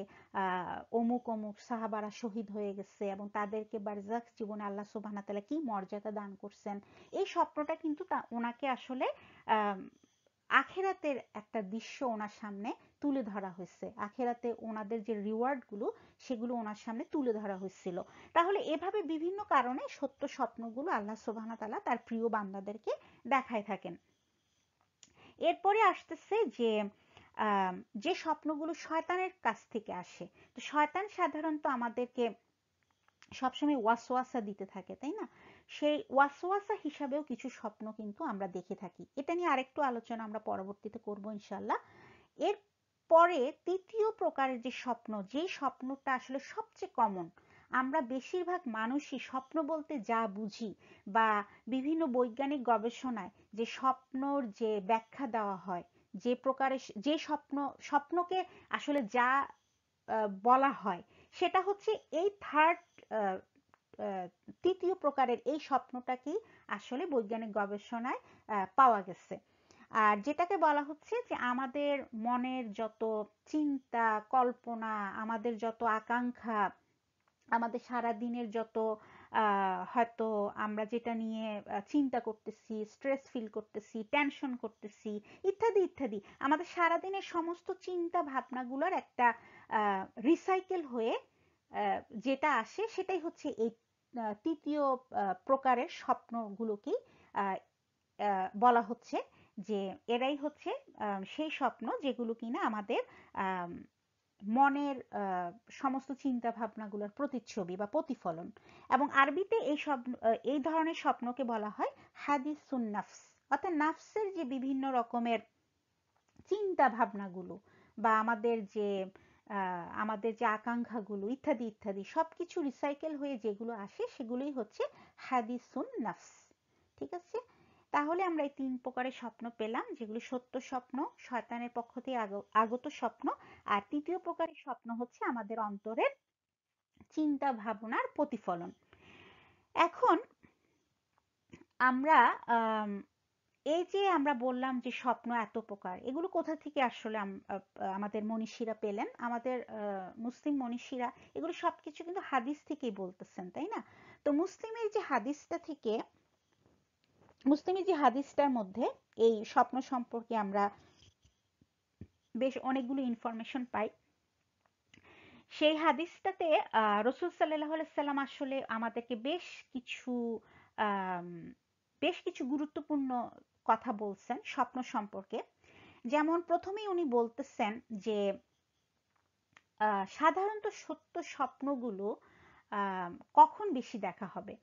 অমুক অমুক সাহাবারা শহীদ হয়ে গেছে এবং তাদেরকে বারজাখ জীবনে আল্লাহ সুবহানাহু ওয়া তাআলা কি মর্যাদা দান করছেন। এই স্বপ্নটা কিন্তু ওনাকে আসলে আখেরাতের একটা দৃশ্য ওনার সামনে তুলে ধরা হয়েছে। আখেরাতে ওনাদের যে রিওয়ার্ড গুলো সেগুলো ওনার সামনে তুলে ধরা হয়েছিল। তাহলে এভাবে বিভিন্ন কারণে সত্য স্বপ্নগুলো আল্লাহ সুবহানাহু ওয়া তাআলা তার প্রিয় বান্দাদেরকে দেখায় থাকেন। এরপরে আসতেছে যে যে স্বপ্নগুলো শয়তানের কাছ থেকে আসে। তো শয়তান সাধারণত আমাদেরকে সবসময় ওয়াসওয়াসা দিতে থাকে, তাই না? সেই ওয়াসওয়াসা হিসাবেও কিছু স্বপ্ন কিন্তু আমরা দেখে থাকি। এটা নিয়ে আরেকটু আলোচনা আমরা পরবর্তীতে করব ইনশাআল্লাহ। এর পরে তৃতীয় প্রকারের যে স্বপ্ন, যে স্বপ্নটা আসলে সবচেয়ে কমন, আমরা বেশিরভাগ মানুষই স্বপ্ন বলতে যা বুঝি বা বিভিন্ন বৈজ্ঞানিক গবেষণায় যে স্বপ্নর যে ব্যাখ্যা দেওয়া হয়, যে প্রকারের যে স্বপ্নকে আসলে যা বলা হয় সেটা হচ্ছে এই তৃতীয় প্রকারের এই স্বপ্নটাকেই আসলে বৈজ্ঞানিক গবেষণায় পাওয়া গেছে। আর যেটাকে বলা হচ্ছে যে আমাদের মনের যত চিন্তা কল্পনা, আমাদের যত আকাঙ্ক্ষা, আমাদের সারা দিনের যত হয়তো আমরা যেটা নিয়ে চিন্তা করতেছি, স্ট্রেস ফিল করতেছি, টেনশন করতেছি, ইত্যাদি ইত্যাদি, আমাদের সারা দিনের সমস্ত চিন্তা ভাবনাগুলোর একটা রিসাইকেল হয়ে যেটা আসে সেটাই হচ্ছে এই তৃতীয় প্রকারের স্বপ্নগুলোকেই বলা হচ্ছে যে এরাই হচ্ছে সেই স্বপ্ন যেগুলো কিনা আমাদের মনের সমস্ত চিন্তা ভাবনাগুলোর প্রতিচ্ছবি বা প্রতিফলন। এবং আরবিতে এই ধরনের স্বপ্নকে বলা হয় হাদিসুন নাফস, অর্থাৎ নাফসের যে বিভিন্ন রকমের চিন্তা ভাবনাগুলো বা আমাদের যে আকাঙ্ক্ষাগুলো ইত্যাদি ইত্যাদি সবকিছু রিসাইকেল হয়ে যেগুলো আসে সেগুলোই হচ্ছে হাদিসুন নাফস। ঠিক আছে? তাহলে আমরা এই 3 প্রকারের স্বপ্ন পেলাম, যেগুলো সত্য স্বপ্ন, শয়তানের পক্ষ থেকে আগত স্বপ্ন, আর তৃতীয় প্রকারের স্বপ্ন হচ্ছে আমাদের অন্তরের চিন্তা ভাবনার প্রতিফলন। এখন আমরা এই যে আমরা বললাম যে স্বপ্ন এত প্রকার, এগুলো কোথা থেকে আসলে আমাদের মনীষীরা পেলেন? আমাদের মুসলিম মনীষীরা এগুলো সবকিছু কিন্তু হাদিস থেকেই বলতেছেন, তাই না? তো মুসলিমের যে হাদিসটার মধ্যে এই স্বপ্ন সম্পর্কে আমরা বেশ অনেকগুলো ইনফরমেশন পাই। সেই হাদিসটাতে রাসূল সাল্লাল্লাহু আলাইহি সাল্লাম আসলে আমাদেরকে বেশ কিছু গুরুত্বপূর্ণ কথা বলছেন স্বপ্ন সম্পর্কে। যেমন প্রথমেই উনি বলতেছেন যে সাধারণত সত্য স্বপ্নগুলো কখন বেশি দেখা হবে।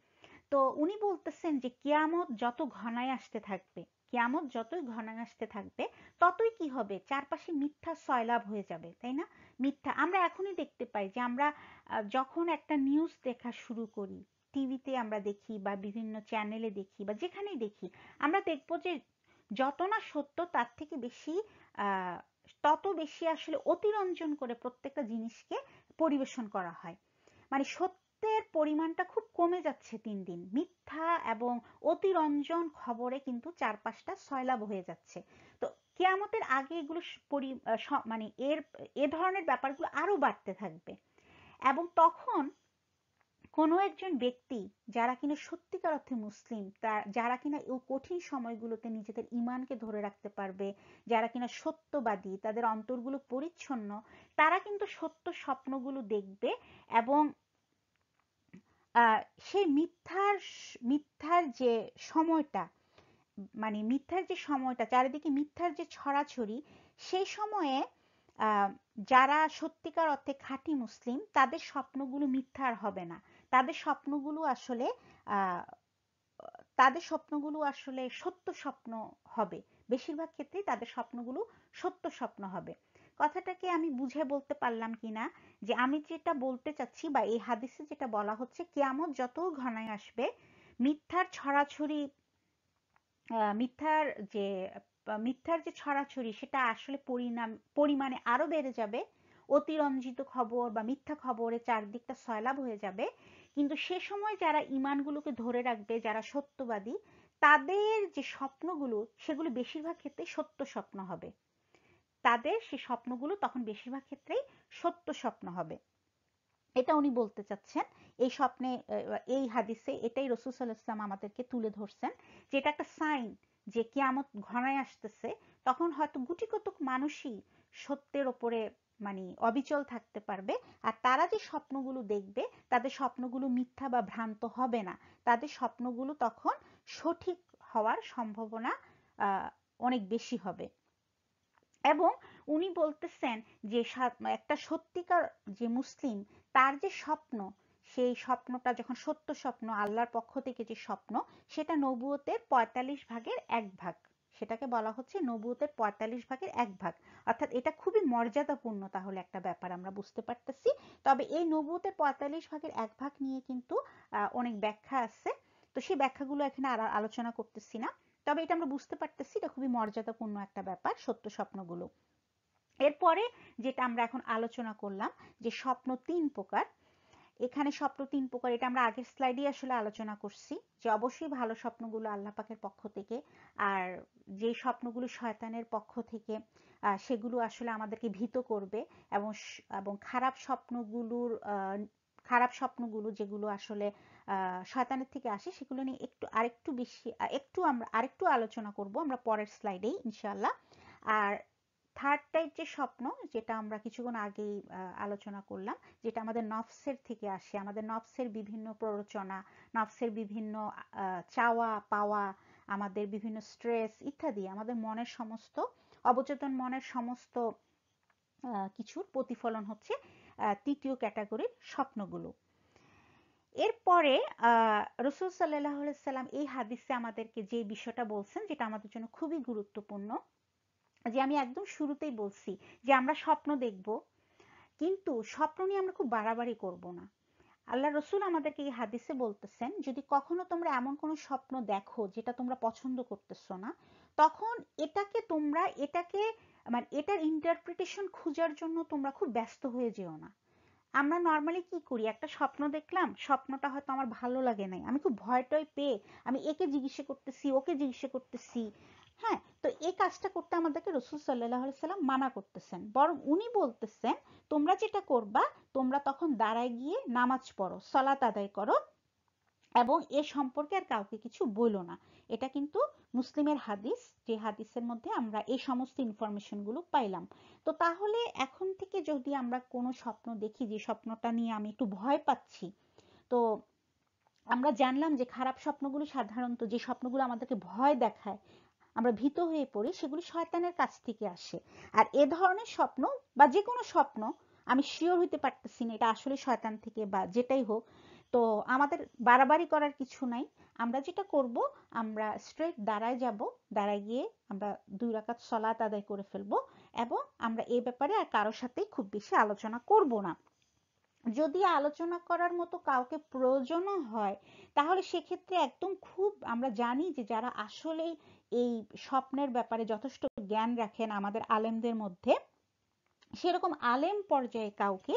তো উনি বলতেছেন যে কিয়ামত যত ঘনায় আসতে থাকবে, কিয়ামত যতই ঘনায় আসতে থাকবে ততই কি হবে, চারপাশে মিথ্যা সয়লাব হয়ে যাবে, তাই না? মিথ্যা আমরা এখনই দেখতে পাই যে আমরা যখন একটা নিউজ দেখা শুরু করি, টিভিতে আমরা দেখি বা বিভিন্ন চ্যানেলে দেখি বা যেখানেই দেখি, আমরা দেখবো যে যত না সত্য তার থেকে বেশি তত বেশি আসলে অতিরঞ্জন করে প্রত্যেকটা জিনিসকে পরিবেশন করা হয়। মানে সত্যের পরিমাণটা খুব কমে যাচ্ছে দিন দিন, মিথ্যা এবং অতিরঞ্জন খবরে কিন্তু চারপাশটা সয়লাব হয়ে যাচ্ছে। তো কিয়ামতের আগে এগুলো মানে এ ধরনের ব্যাপারগুলো আরো বাড়তে থাকবে। এবং তখন কোনো একজন ব্যক্তি যারা কিনা সত্যিকার অর্থে মুসলিম, যারা কিনা এই কঠিন সময়গুলোতে নিজেদের ইমানকে ধরে রাখতে পারবে, যারা কিনা সত্যবাদী, তাদের অন্তরগুলো পরিচ্ছন্ন, তারা কিন্তু সত্য স্বপ্নগুলো দেখবে এবং সেই মিথ্যার যে সময়টা, মানে মিথ্যার যে সময়টা, চারিদিকে মিথ্যার যে ছড়াছড়ি, সেই সময়ে যারা সত্যিকার অর্থে খাঁটি মুসলিম তাদের স্বপ্নগুলো মিথ্যা আর হবে না। তাদের স্বপ্নগুলো আসলে আহ, তাদের স্বপ্নগুলো আসলে সত্য স্বপ্ন হবে। বেশিরভাগ ক্ষেত্রেই তাদের স্বপ্নগুলো সত্য স্বপ্ন হবে। কথাটাকে আমি বুঝে বলতে পারলাম কিনা, যে আমি যেটা বলতে চাচ্ছি বা এই হাদিসে যেটা বলা হচ্ছে, কিয়ামত যত ঘনায় আসবে মিথ্যার ছড়াছড়ি, মিথ্যার যে ছড়াছড়ি সেটা আসলে পরিমাণে আরো বেড়ে যাবে। অতিরঞ্জিত খবর বা মিথ্যা খবরে চারদিকটা সয়লাব হয়ে যাবে। কিন্তু সে সময় যারা ইমানগুলোকে ধরে রাখবে, যারা সত্যবাদী, তাদের যে স্বপ্নগুলো সেগুলো বেশিরভাগ ক্ষেত্রে সত্য স্বপ্ন হবে। তাদের সেই স্বপ্নগুলো তখন বেশিরভাগ ক্ষেত্রেই সত্য স্বপ্ন হবে। এটা উনি বলতে চাচ্ছেন এই স্বপ্নে, এই হাদিসে এটাই রাসূল সাল্লাল্লাহু আলাইহি ওয়াসাল্লাম আমাদেরকে তুলে ধরছেন যে এটা একটা সাইন যে কিয়ামত ঘনায় আসতেছে। তখন হয়তো গুটি কতক মানুষই সত্যের ওপরে মানে অবিচল থাকতে পারবে, আর তারা যে স্বপ্নগুলো দেখবে তাদের স্বপ্নগুলো মিথ্যা বা ভ্রান্ত হবে না, তাদের স্বপ্নগুলো তখন সঠিক হওয়ার সম্ভাবনা অনেক বেশি হবে। এবং উনি বলতেছেন যে একটা সত্যিকার যে মুসলিম, তার যে স্বপ্ন, সেই স্বপ্নটা যখন সত্য স্বপ্ন, আল্লাহর পক্ষ থেকে যে স্বপ্ন, সেটা নবুয়তের ৪৫ ভাগের ১ ভাগ। সেটাকে বলা হচ্ছে নবুয়তের ৪৫ ভাগের ১ ভাগ। অর্থাৎ এটা খুবই মর্যাদাপূর্ণ তাহলে একটা ব্যাপার আমরা বুঝতে পারতেছি। তবে এই নবুয়তের ৪৫ ভাগের ১ ভাগ নিয়ে কিন্তু অনেক ব্যাখ্যা আছে। তো সেই ব্যাখ্যাগুলো এখানে আর আলোচনা করতেছি না। তবে এটা আমরা বুঝতে পারতেছি এটা খুবই মর্যাদাপূর্ণ একটা ব্যাপার, সত্য স্বপ্নগুলো। এরপরে যেটা আমরা এখন আলোচনা করলাম যে স্বপ্ন ৩ প্রকার। এখানে স্বপ্ন ৩ প্রকার, এটা আমরা আগের স্লাইডে আসলে আলোচনা করছি যে অবশ্যই ভালো স্বপ্নগুলো আল্লাহ পাকের পক্ষ থেকে, আর যে স্বপ্নগুলো শয়তানের পক্ষ থেকে সেগুলো আসলে আমাদেরকে ভীত করবে। এবং এবং খারাপ স্বপ্নগুলো যেগুলো আসলে শয়তানের থেকে আসে সেগুলো নিয়ে আমরা আরেকটু আলোচনা করব আমরা পরের স্লাইডেই ইনশাআল্লাহ। আর থার্ড টাইপ যে স্বপ্ন, যেটা আমরা কিছুক্ষণ আগেই আলোচনা করলাম, যেটা আমাদের নফসের থেকে আসে, আমাদের নফসের বিভিন্ন প্ররোচনা, নফসের বিভিন্ন চাওয়া পাওয়া, আমাদের বিভিন্ন স্ট্রেস ইত্যাদি, আমাদের মনের সমস্ত অবচেতন মনের সমস্ত কিছুর প্রতিফলন হচ্ছে তৃতীয় ক্যাটাগরির স্বপ্নগুলো। এরপরে রাসূল সাল্লাল্লাহু আলাইহি সাল্লাম এই হাদিসে আমাদেরকে যে বিষয়টা বলছেন, যেটা আমাদের জন্য খুবই গুরুত্বপূর্ণ, যে আমি একদম শুরুতেই বলছি যে আমরা স্বপ্ন দেখব, কিন্তু স্বপ্ন নিয়ে আমরা খুব বাড়াবাড়ি করব না। আল্লাহ রসুল আমাদেরকে এই হাদিসে বলতেছেন, যদি কখনো তোমরা এমন কোনো স্বপ্ন দেখো যেটা তোমরা পছন্দ করতেছো না, তখন এটাকে মানে এটার ইন্টারপ্রিটেশন খোঁজার জন্য তোমরা খুব ব্যস্ত হয়ে যেও না। আমরা নর্মালি কি করি, একটা স্বপ্ন দেখলাম, স্বপ্নটা হয়তো আমার ভালো লাগে নাই, আমি খুব ভয় টয় পেয়ে আমি একে জিজ্ঞাসা করতেছি, ওকে জিজ্ঞাসা করতেছি। হ্যাঁ, তো এই কাজটা করতে আমাদেরকে রাসূল সাল্লাল্লাহু আলাইহি সাল্লাম মানা করতেছেন। বরং উনি বলতেছেন তোমরা যেটা করবা, তোমরা তখন দাঁড়ায় গিয়ে নামাজ পড়ো, সালাত আদায় করো, এবং এ সম্পর্কে আর কাউকে কিছু বলো না। এটা কিন্তু মুসলিমের হাদিস, যে হাদিসের মধ্যে আমরা এই সমস্ত ইনফরমেশন গুলো পাইলাম। তো তাহলে এখন থেকে যদি আমরা কোনো স্বপ্ন দেখি যে স্বপ্নটা নিয়ে আমি একটু ভয় পাচ্ছি, তো আমরা জানলাম যে খারাপ স্বপ্নগুলো সাধারণত, যে স্বপ্নগুলো আমাদেরকে ভয় দেখায়, আমরা ভীত হয়ে পড়ি, সেগুলো শয়তানের কাছ থেকে আসে। আর এ ধরনের স্বপ্ন বা যে কোনো স্বপ্ন, আমি শিওর হইতে পারতেছি না এটা আসলে শয়তান থেকে বা যেটাই হোক, তো আমাদের বাড়াবাড়ি করার কিছু নাই। আমরা যেটা করব, আমরা স্ট্রেট দাঁড়ায় যাব, দাঁড়ায় গিয়ে আমরা 2 রাকাত সালাত আদায় করে ফেলবো, এবং আমরা এই ব্যাপারে আর কারোর সাথেই খুব বেশি আলোচনা করব না। যদি আলোচনা করার মতো কাউকে প্রয়োজনও হয়, তাহলে সেক্ষেত্রে একদম খুব আমরা জানি যে যারা আসলেই এই স্বপ্নের ব্যাপারে যথেষ্ট জ্ঞান রাখেন আমাদের আলেমদের মধ্যে, সেরকম আলেম পর্যায়ে কাউকে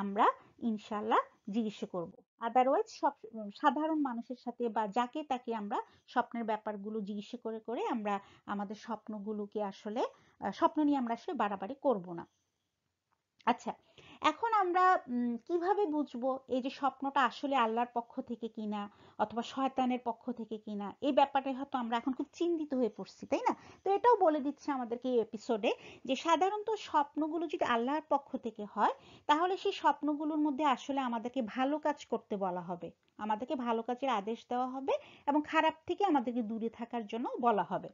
আমরা ইনশাল্লাহ জিজ্ঞেস করব। আদারওয়াইজ সব সাধারণ মানুষের সাথে বা যাকে তাকে আমরা স্বপ্নের ব্যাপারগুলো জিজ্ঞেস করে করে আমরা আমাদের স্বপ্নগুলোকে আসলে স্বপ্ন নিয়ে আমরা আসলে বাড়াবাড়ি করব না। আচ্ছা, এখন আমরা কিভাবে বুঝবো এই যে স্বপ্নটা আসলে আল্লাহর পক্ষ থেকে কিনা অথবা শয়তানের পক্ষ থেকে কিনা, এই ব্যাপারটা হয়তো আমরা এখন খুব চিন্তিত হয়ে পড়ছি, তাই না? তো এটাও বলে দিচ্ছে আমাদেরকে এই এপিসোডে যে সাধারণত স্বপ্নগুলো যদি আল্লাহর পক্ষ থেকে হয়, তাহলে সেই স্বপ্নগুলোর মধ্যে আসলে আমাদেরকে ভালো কাজ করতে বলা হবে, আমাদেরকে ভালো কাজের আদেশ দেওয়া হবে, এবং খারাপ থেকে আমাদেরকে দূরে থাকার জন্য বলা হবে।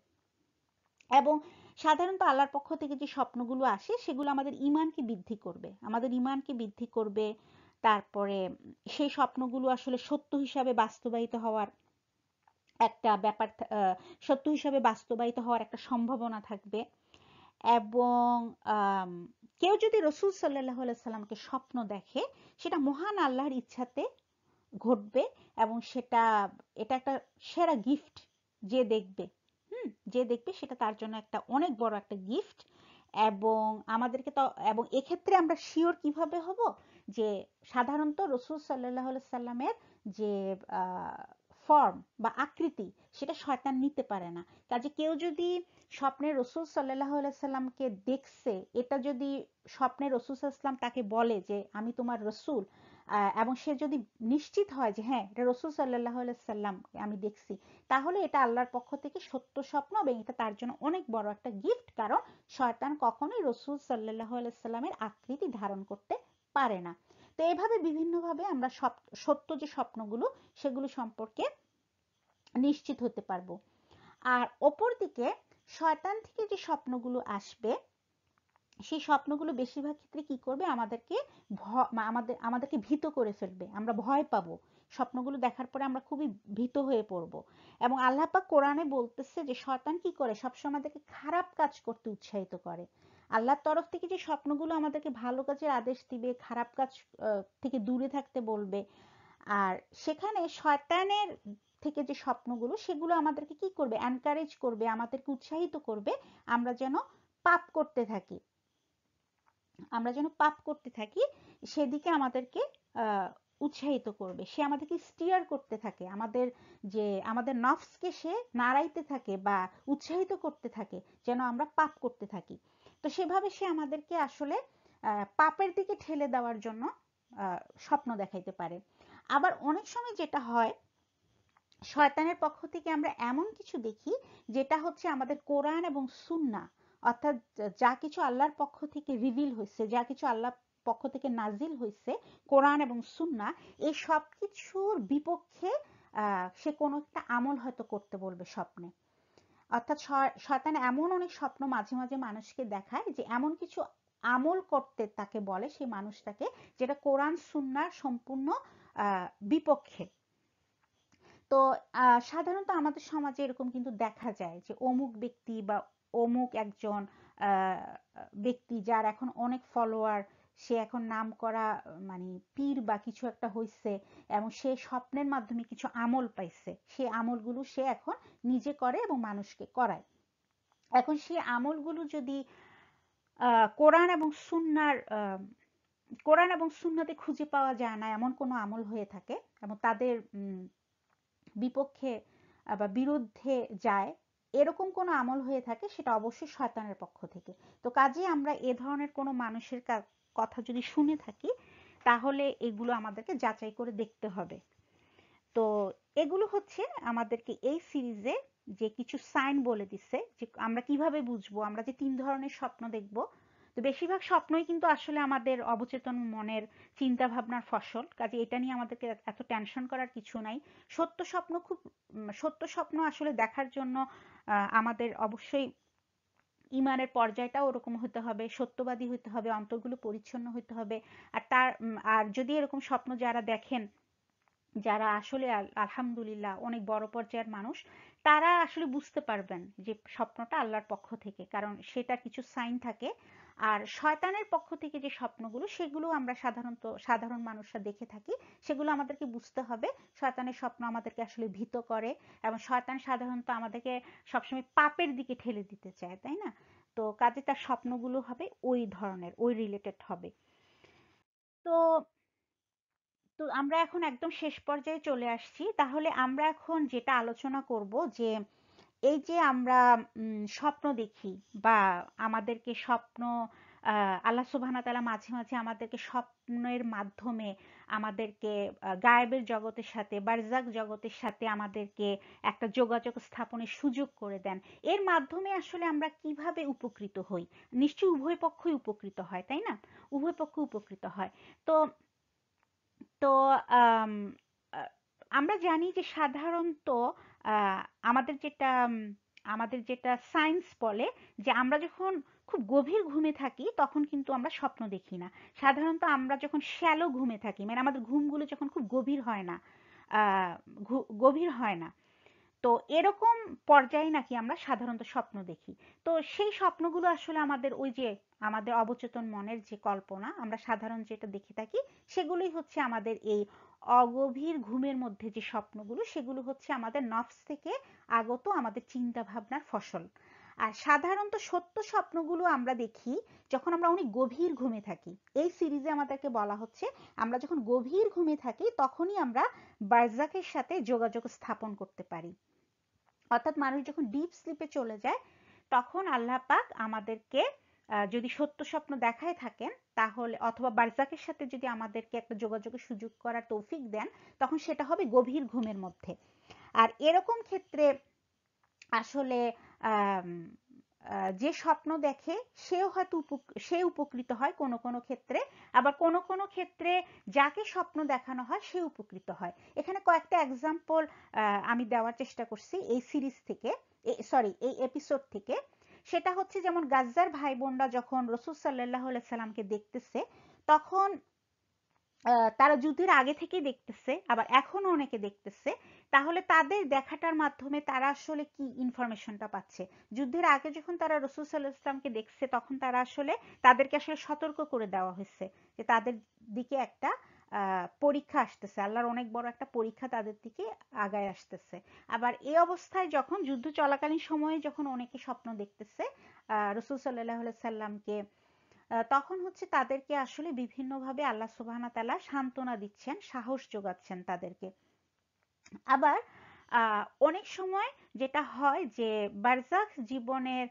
এবং সাধারণত আল্লাহর পক্ষ থেকে যে স্বপ্নগুলো আসে সেগুলো আমাদের ঈমানকে বৃদ্ধি করবে, আমাদের ঈমানকে বৃদ্ধি করবে। তারপরে সেই স্বপ্নগুলো আসলে সত্য হিসাবে বাস্তবায়িত হওয়ার একটা ব্যাপার, সত্য হিসাবে বাস্তবায়িত হওয়ার একটা সম্ভাবনা থাকবে। এবং কেউ যদি রাসূল সাল্লাল্লাহু আলাইহি সাল্লামকে স্বপ্ন দেখে, সেটা মহান আল্লাহর ইচ্ছাতে ঘটবে, এবং এটা একটা সেরা গিফট। যে দেখবে, যে দেখবে সেটা তার জন্য একটা অনেক বড় একটা গিফট। এবং আমাদেরকে তো, এবং এক্ষেত্রে আমরা শিওর কিভাবে হব যে সাধারণত রাসূল সাল্লাল্লাহু আলাইহি সাল্লামের যে ফর্ম বা আকৃতি সেটা শয়তান নিতে পারে না। কাজে কেউ যদি স্বপ্নে রসুল সাল্লাল্লাহু আলাইহি সাল্লামকে দেখছে, এটা যদি স্বপ্নে রসুল সাল্লাল্লাহু আলাইহি সাল্লাম তাকে বলে যে আমি তোমার রসুল, এবং সে যদি নিশ্চিত হয় যে হ্যাঁ এটা রসুল সাল্লাল্লাহু আলাইহি সাল্লাম আমি দেখছি, তাহলে এটা আল্লাহর পক্ষ থেকে সত্য স্বপ্ন এবং এটা তার জন্য অনেক বড় একটা গিফট। কারণ শয়তান কখনোই রসুল সাল্লাল্লাহু আলাইহি সাল্লামের আকৃতি ধারণ করতে পারে না। তো এইভাবে বিভিন্নভাবে আমরা সত্য যে স্বপ্নগুলো সেগুলো সম্পর্কে নিশ্চিত হতে পারবো। আর অপরদিকে শয়তান থেকে যে স্বপ্নগুলো আসবে, সেই স্বপ্নগুলো বেশিরভাগ ক্ষেত্রে কি করবে, আমাদেরকে ভীত করে ফেলবে, আমরা ভয় পাবো। স্বপ্নগুলো দেখার পরে আমরা খুবই ভীত হয়ে পড়ব। এবং আল্লাহ পাক কোরআনে বলতেছে যে শয়তান কি করে, সবসময় আমাদেরকে খারাপ কাজ করতে উৎসাহিত করে। আল্লাহর তরফ থেকে যে স্বপ্নগুলো আমাদেরকে ভালো কাজের আদেশ দিবে, খারাপ কাজ থেকে দূরে থাকতে বলবে। আর সেখানে শয়তানের থেকে যে স্বপ্নগুলো সেগুলো আমাদেরকে কি করবে, এনকারেজ করবে, আমাদেরকে উৎসাহিত করবে আমরা যেন পাপ করতে থাকি, সেদিকে আমাদেরকে উৎসাহিত করবে। সে আমাদেরকে স্টিয়ার করতে থাকে, আমাদের নফসকে সে নাড়াইতে থাকে বা উৎসাহিত করতে থাকে যেন আমরা পাপ করতে থাকি। তো সেভাবে সে আমাদেরকে আসলে পাপের দিকে ঠেলে দেওয়ার জন্য স্বপ্ন দেখাইতে পারে। আবার অনেক সময় যেটা হয়, শয়তানের পক্ষ থেকে আমরা এমন কিছু দেখি যেটা হচ্ছে আমাদের কোরআন এবং সুন্নাহ, অর্থাৎ যা কিছু আল্লাহর পক্ষ থেকে রিভিল হয়েছে, যা কিছু আল্লাহর পক্ষ থেকে নাজিল হয়েছে, কোরআন এবং সুন্নাহ, এই সব কিছুর বিপক্ষে সে কোনো একটা আমল হয়তো করতে বলবে স্বপ্নে। অর্থাৎ শয়তান এমন অনেক স্বপ্ন মাঝে মাঝে মানুষকে দেখায় যে এমন কিছু আমল করতে তাকে বলে সেই মানুষটাকে, যেটা কোরআন সুন্নাহর সম্পূর্ণ বিপক্ষে। তো সাধারণত আমাদের সমাজে এরকম কিন্তু দেখা যায় যে অমুক ব্যক্তি বা অমুক একজন ব্যক্তি যার এখন অনেক ফলোয়ার, সে এখন নাম করা মানে পীর বা কিছু একটা হইছে, এবং সে স্বপ্নের মাধ্যমে কিছু আমল পাইছে, সেই আমলগুলো সে এখন নিজে করে এবং মানুষকে করায়। এখন সেই আমলগুলো যদি কোরআন এবং সুন্নাতে খুঁজে পাওয়া যায় না এমন কোনো আমল হয়ে থাকে এবং তাদের বিপক্ষে বা বিরুদ্ধে যায়, এরকম কোনো আমল হয়ে থাকে, সেটা অবশ্যই শয়তানের পক্ষ থেকে। তো কাজেই আমরা এ ধরনের কোনো মানুষের কথা যদি শুনে থাকি, তাহলে এগুলো আমাদেরকে যাচাই করে দেখতে হবে। তো এগুলো হচ্ছে আমাদেরকে এই সিরিজে যে কিছু সাইন বলে দিচ্ছে যে আমরা কিভাবে বুঝবো, আমরা যে 3 ধরনের স্বপ্ন দেখব। তো বেশিরভাগ স্বপ্নই কিন্তু আসলে আমাদের অবচেতন মনের চিন্তা ভাবনার ফসল, কাজে এটা নিয়ে আমাদেরকে এত টেনশন করার কিছু নাই। সত্য স্বপ্ন আসলে দেখার জন্য আমাদের অবশ্যই ইমানের পর্যায়টাও ওরকম হতে হবে, সত্যবাদী হতে হবে, অন্তরগুলো পরিচ্ছন্ন হতে হবে। আর যদি এরকম স্বপ্ন যারা দেখেন, যারা আসলে আলহামদুলিল্লাহ অনেক বড় পর্যায়ের মানুষ, তারা আসলে বুঝতে পারবেন যে স্বপ্নটা আল্লাহর পক্ষ থেকে, কারণ সেটা কিছু সাইন থাকে। আর শয়তানের পক্ষ থেকে যে স্বপ্নগুলো, সেগুলো আমরা সাধারণ মানুষরা দেখে থাকি, সেগুলো আমাদেরকে বুঝতে হবে। শয়তানের স্বপ্ন আমাদেরকে আসলে ভীত করে এবং শয়তান সাধারণত আমাদেরকে সবসময় পাপের দিকে ঠেলে দিতে চায়, তাই না? তো কাজে তার স্বপ্নগুলো হবে ওই ধরনের, ওই রিলেটেড হবে। তো তো আমরা এখন একদম শেষ পর্যায়ে চলে আসছি। তাহলে আমরা এখন যেটা আলোচনা করব যে এই যে আমরা স্বপ্ন দেখি বা আমাদেরকে আল্লাহ সুবহানাহু ওয়া তাআলা মাঝে মাঝে আমাদেরকে স্বপ্নের মাধ্যমে আমাদেরকে গায়েবের জগতের সাথে, বারজাখ জগতের সাথে আমাদেরকে একটা যোগাযোগ স্থাপনের সুযোগ করে দেন। এর মাধ্যমে আসলে আমরা কিভাবে উপকৃত হই? নিশ্চয়ই উভয় পক্ষই উপকৃত হয়, তাই না? উভয় পক্ষ উপকৃত হয়। তো তো আম, আ- আমরা জানি যে সাধারণত আহ, আমাদের যেটা আমাদের যেটা সায়েন্স বলে যে আমরা যখন খুব গভীর ঘুমে থাকি তখন কিন্তু আমরা স্বপ্ন দেখি না। সাধারণত আমরা যখন শ্যালো ঘুমে থাকি, মানে আমাদের ঘুমগুলো যখন খুব গভীর হয় না, আহ, গভীর হয় না, তো এরকম পর্যায়ে নাকি আমরা সাধারণত স্বপ্ন দেখি। তো সেই স্বপ্নগুলো আসলে আমাদের অবচেতন মনের যে কল্পনা, আমরা সাধারণ যেটা দেখে থাকি, সেগুলোই হচ্ছে আমাদের এই অগভীর ঘুমের মধ্যে যে স্বপ্নগুলো, সেগুলো হচ্ছে আমাদের নফস থেকে আগত আমাদের চিন্তা ভাবনার ফসল। আর সাধারণত সত্য স্বপ্নগুলো আমরা দেখি যখন আমরা অনেক গভীর ঘুমে থাকি। এই সিরিজে আমাদেরকে বলা হচ্ছে আমরা যখন গভীর ঘুমে থাকি তখনই আমরা বারজাখের সাথে যোগাযোগ স্থাপন করতে পারি। অর্থাৎ মানুষ যখন ডিপ স্লিপে চলে যায় তখন আল্লাহ পাক আমাদেরকে যদি সত্য স্বপ্ন দেখায় থাকেন তাহলে, অথবা বারজাকের সাথে যদি আমাদেরকে একটা যোগাযোগের সুযোগ করার তৌফিক দেন, তখন সেটা হবে গভীর ঘুমের মধ্যে। আর এরকম ক্ষেত্রে আসলে যে স্বপ্ন দেখে সেও হয়তো সে উপকৃত হয় কোনো কোনো ক্ষেত্রে, আবার কোনো কোনো ক্ষেত্রে যাকে স্বপ্ন দেখানো হয় সে উপকৃত হয়। এখানে কয়েকটা এক্সাম্পল আমি দেওয়ার চেষ্টা করছি এই সিরিজ থেকে, সরি এই এপিসোড থেকে। সেটা হচ্ছে যেমন গাজ্জার ভাই বোনরা যখন রসুল সাল্লাল্লাহু আলাইহি সাল্লামকে দেখতেছে তখন তারা যুদ্ধের আগে থেকেই দেখতেছে, আবার এখনো অনেকে দেখতেছে। তাহলে তাদের দেখাটার মাধ্যমে তারা আসলে কি ইনফরমেশনটা পাচ্ছে? যুদ্ধের আগে যখন তারা রসুল সাল্লাল্লাহু আলাইহি ওয়াসাল্লামকে দেখছে তখন তারা আসলে তাদেরকে আসলে সতর্ক করে দেওয়া হয়েছে যে তাদের দিকে একটা পরীক্ষা আসতেছে, আল্লাহর অনেক বড় একটা পরীক্ষা তাদের দিকে আগায় আসতেছে। আবার এই অবস্থায় যখন যুদ্ধ চলাকালীন সময়ে যখন অনেকে স্বপ্ন দেখতেছে রসুল সাল্লাল্লাহু আলাইহি সাল্লামকে, তখন হচ্ছে তাদেরকে আসলে বিভিন্নভাবে আল্লাহ সুবহানাহু ওয়া তাআলা সান্ত্বনা দিচ্ছেন, সাহস যোগাচ্ছেন তাদেরকে। আবার অনেক সময় যেটা হয় যে বারজাখ জীবনের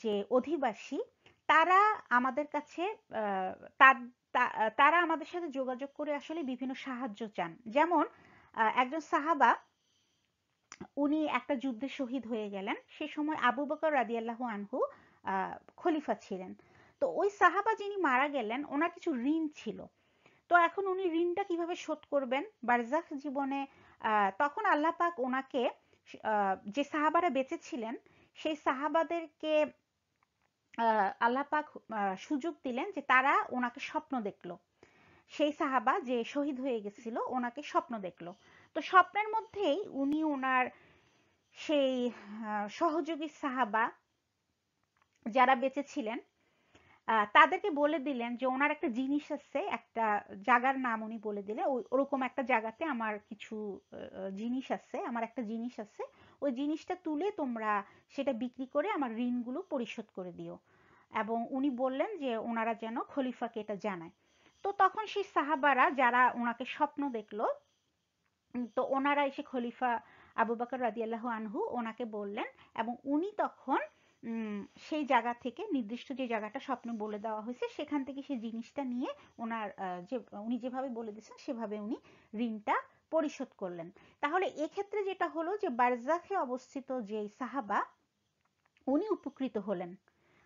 যে অধিবাসী তারা আমাদের কাছে তারা আমাদের সাথে যোগাযোগ করে আসলে বিভিন্ন সাহায্য চান। যেমন একজন সাহাবা, উনি একটা যুদ্ধে শহীদ হয়ে গেলেন। সে সময় আবু বকর রাদিয়াল্লাহু আনহু খলিফা ছিলেন। তো ওই সাহাবা যিনি মারা গেলেন ওনার কিছু ঋণ ছিল। তো এখন উনি ঋণটা কিভাবে শোধ করবেন বারজাখ জীবনে? তখন আল্লাহ পাক ওনাকে যে সাহাবারা বেঁচে ছিলেন সেই সাহাবাদেরকে আল্লাহ পাক সুযোগ দিলেন যে তারা ওনাকে স্বপ্ন দেখলো। সেই সাহাবা যে শহীদ হয়ে গেছিল ওনাকে স্বপ্ন দেখলো। তো স্বপ্নের মধ্যেই উনি ওনার সেই সহযোগী সাহাবা যারা বেঁচে ছিলেন তাদেরকে বলে দিলেন যে ওনার একটা জিনিস আছে, একটা জায়গার নাম উনি বলে দিলেন, ওরকম একটা জায়গাতে আমার কিছু জিনিস আছে, আমার একটা জিনিস আছে, ওই জিনিসটা তুলে তোমরা সেটা বিক্রি করে আমার ঋণগুলো পরিশোধ করে দিও। এবং উনি বললেন যে ওনারা যেন খলিফাকে এটা জানায়। তো তখন সেই সাহাবারা যারা ওনাকে স্বপ্ন দেখলো, তো ওনারা এসে খলিফা আবু বকর রাদিয়াল্লাহু আনহু ওনাকে বললেন, এবং উনি তখন সেই জায়গা থেকে নির্দিষ্ট যে জায়গাটা স্বপ্নে বলে দেওয়া হয়েছে সেখান থেকে সেই জিনিসটা নিয়ে ওনার যে উনি যেভাবে বলে দিয়েছেন সেভাবে উনি ঋণটা পরিশোধ করলেন। তাহলে এক্ষেত্রে যেটা হলো যে বারজাখে অবস্থিত যে সাহাবা উনি উপকৃত হলেন।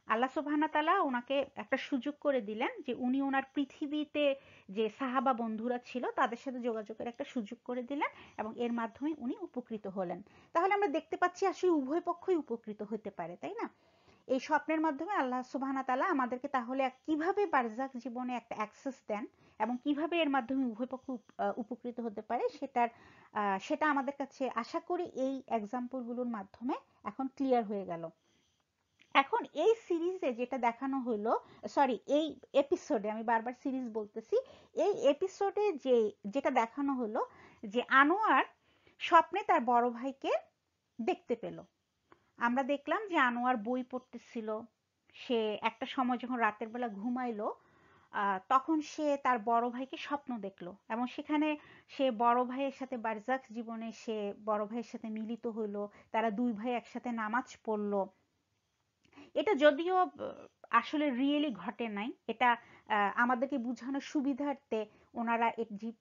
আল্লাহ সুবহানাহু ওয়া তাআলা ওনাকে একটা সুযোগ করে দিলেন যে উনি ওনার পৃথিবীতে যে সাহাবা বন্ধুরা ছিল তাদের সাথে যোগাযোগের একটা সুযোগ করে দিলেন, এবং এর মাধ্যমে উনি উপকৃত হলেন। তাহলে আমরা দেখতে পাচ্ছি আসলে উভয় পক্ষই উপকৃত হতে পারে, তাই না? এই স্বপ্নের মাধ্যমে আল্লাহ সুবহানাহু ওয়া তাআলা আমাদেরকে তাহলে কিভাবে বারজাখ জীবনে একটা অ্যাক্সেস দেন এবং কিভাবে এর মাধ্যমে উভয় পক্ষ উপকৃত হতে পারে সেটা আমাদের কাছে আশা করি এই এক্সাম্পলগুলোর মাধ্যমে এখন ক্লিয়ার হয়ে গেল। এখন এই সিরিজে যেটা দেখানো হলো, সরি এই এপিসোডে, আমি বারবার সিরিজ বলতেছি, এই এপিসোডে যেটা দেখানো হলো যে আনোয়ার স্বপ্নে তার বড় ভাইকে দেখতে পেল। আমরা দেখলাম যে আনোয়ার বই পড়তেছিল। সে একটা সময় যখন রাতের বেলা ঘুমাইলো তখন সে তার বড় ভাইকে স্বপ্ন দেখলো, এবং সেখানে সে বড় ভাইয়ের সাথে বারজাখ জীবনে সে বড় ভাইয়ের সাথে মিলিত হইলো। তারা দুই ভাই একসাথে নামাজ পড়লো। এটা যদিও আসলে রিয়েলি ঘটে নাই, এটা আমাদেরকে বোঝানোর সুবিধার্থে ওনারা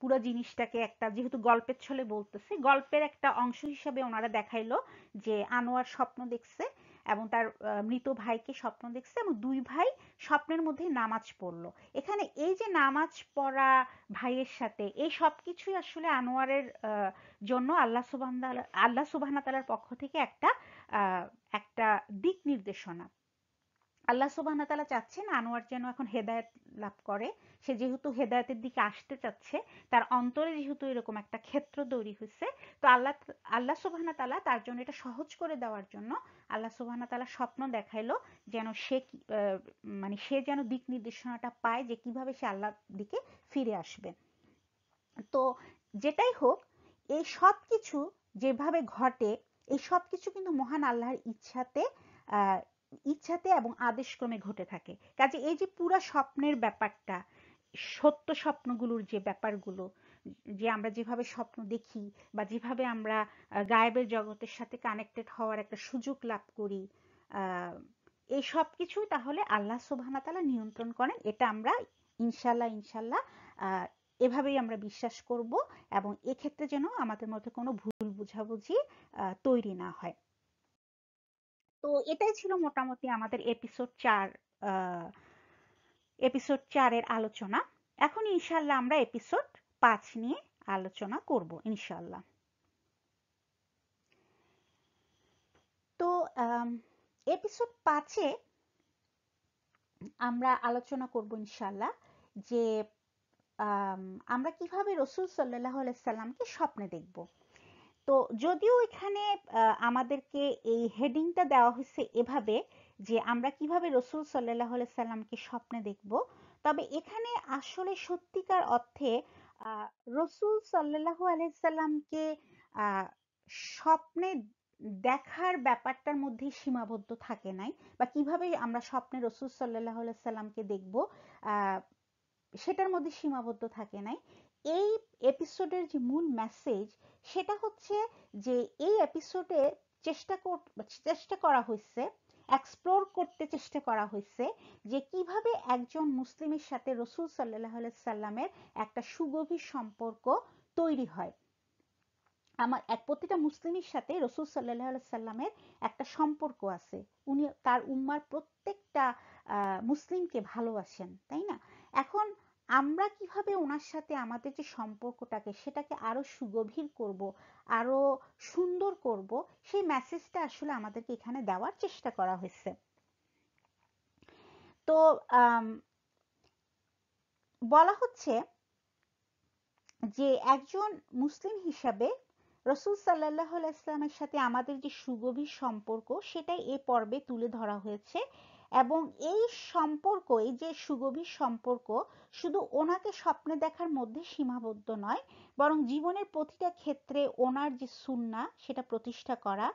পুরো জিনিসটাকে একটা, যেহেতু গল্পের ছলে বলতেছে, গল্পের একটা অংশ হিসাবে ওনারা দেখাইলো যে আনোয়ার স্বপ্ন দেখছে এবং তার মৃত ভাইকে স্বপ্ন দেখছে, এবং দুই ভাই স্বপ্নের মধ্যে নামাজ পড়লো। এখানে এই যে নামাজ পড়া ভাইয়ের সাথে এই সবকিছুই আসলে আনোয়ারের জন্য আল্লাহ সুবহানাহু তাআলার পক্ষ থেকে একটা দিক নির্দেশনা। আল্লাহ সুবহানাহু তাআলা চাচ্ছেন আনোয়ার যেন এখন হেদায়েত লাভ করে। সে যেহেতু হেদায়েতের দিকে আসতে চাচ্ছে, তার অন্তরে যেহেতু এরকম একটা ক্ষেত্র তৈরি হয়েছে, তো আল্লাহ সুবহানাহু তাআলা তার জন্য এটা সহজ করে দেওয়ার জন্য আল্লাহ সুবহানাহু তাআলা স্বপ্ন দেখাইলো যেন সে যেন দিক নির্দেশনাটা পায় যে কিভাবে সে আল্লাহর দিকে ফিরে আসবে। তো যেটাই হোক, এই সব কিছু যেভাবে ঘটে এই সব কিছু কিন্তু মহান আল্লাহর ইচ্ছাতে ইচ্ছাতে এবং আদেশক্রমে ঘটে থাকে। কাজে এই যে পুরা স্বপ্নের ব্যাপারটা, সত্য স্বপ্নগুলোর যে ব্যাপারগুলো, যে আমরা যেভাবে স্বপ্ন দেখি বা যেভাবে আমরা গায়েবের জগতের সাথে কানেক্টেড হওয়ার একটা সুযোগ লাভ করি, এই সব কিছুই তাহলে আল্লাহ সুবহানাহু ওয়া তাআলা নিয়ন্ত্রণ করেন। এটা আমরা ইনশাল্লাহ ইনশাল্লাহ আহ, এভাবেই আমরা বিশ্বাস করব, এবং এক্ষেত্রে যেন আমাদের মধ্যে কোনো ভুল বুঝাবুঝি তৈরি না হয়। তো এটাই ছিল মোটামুটি আমাদের এপিসোড 4 এর আলোচনা। এখন ইনশাল্লাহ আমরা এপিসোড 5 নিয়ে আলোচনা করব ইনশাল্লাহ। তো এপিসোড 5-এ আমরা আলোচনা করব ইনশাল্লাহ যে আমরা কিভাবে রসুল সাল্লাল্লাহু আলাইহি সাল্লামকে স্বপ্নে দেখব। তো যদিও এখানে আমাদেরকে এই হেডিংটা দেওয়া হয়েছে এভাবে যে আমরা কিভাবে রসুল সাল্লাল্লাহু আলাইহি সাল্লামকে স্বপ্নে দেখব, তবে এখানে আসলে সত্যিকার অর্থে রসুল সাল্লাল্লাহু আলাইহি সাল্লামকে আহ, স্বপ্নে দেখার ব্যাপারটার মধ্যে সীমাবদ্ধ থাকে নাই, বা কিভাবে আমরা স্বপ্নে রসুল সাল্লাল্লাহু আলাইহি সাল্লামকে দেখব আহ, সেটার মধ্যে সীমাবদ্ধ থাকে নাই। এই এপিসোডের যে মূল মেসেজ সেটা হচ্ছে যে এই এপিসোডে চেষ্টা করা হয়েছে, এক্সপ্লোর করতে চেষ্টা করা হয়েছে যে কিভাবে একজন মুসলিমের সাথে রসুল সাল্লাল্লাহু আলাইহি সাল্লামের একটা সুগভীর সম্পর্ক তৈরি হয়। প্রতিটা মুসলিমের সাথে রসুল সাল্লাল্লাহু আলাইহি সাল্লামের একটা সম্পর্ক আছে। উনি তার উম্মার প্রত্যেকটা মুসলিমকে ভালোবাসেন, তাই না? এখন আমরা কিভাবে ওনার সাথে আমাদের যে সম্পর্কটাকে সেটাকে আরো সুগভীর করব, আরো সুন্দর করব, সেই মেসেজটা আসলে আমাদেরকে এখানে দেওয়ার চেষ্টা করা হয়েছে। তো বলা হচ্ছে যে একজন মুসলিম হিসাবে রসুল সাল্লাল্লাহু আলাইহি ওয়াসাল্লামের সাথে আমাদের যে সুগভীর সম্পর্ক সেটাই এই পর্বে তুলে ধরা হয়েছে। এবং এই সম্পর্ক, এই যে সুগভীর সম্পর্ক, শুধু ওনাকে স্বপ্নে দেখার মধ্যে সীমাবদ্ধ নয়, বরং জীবনের প্রতিটা ক্ষেত্রে ওনার যে সুন্নাহ সেটা প্রতিষ্ঠা করা,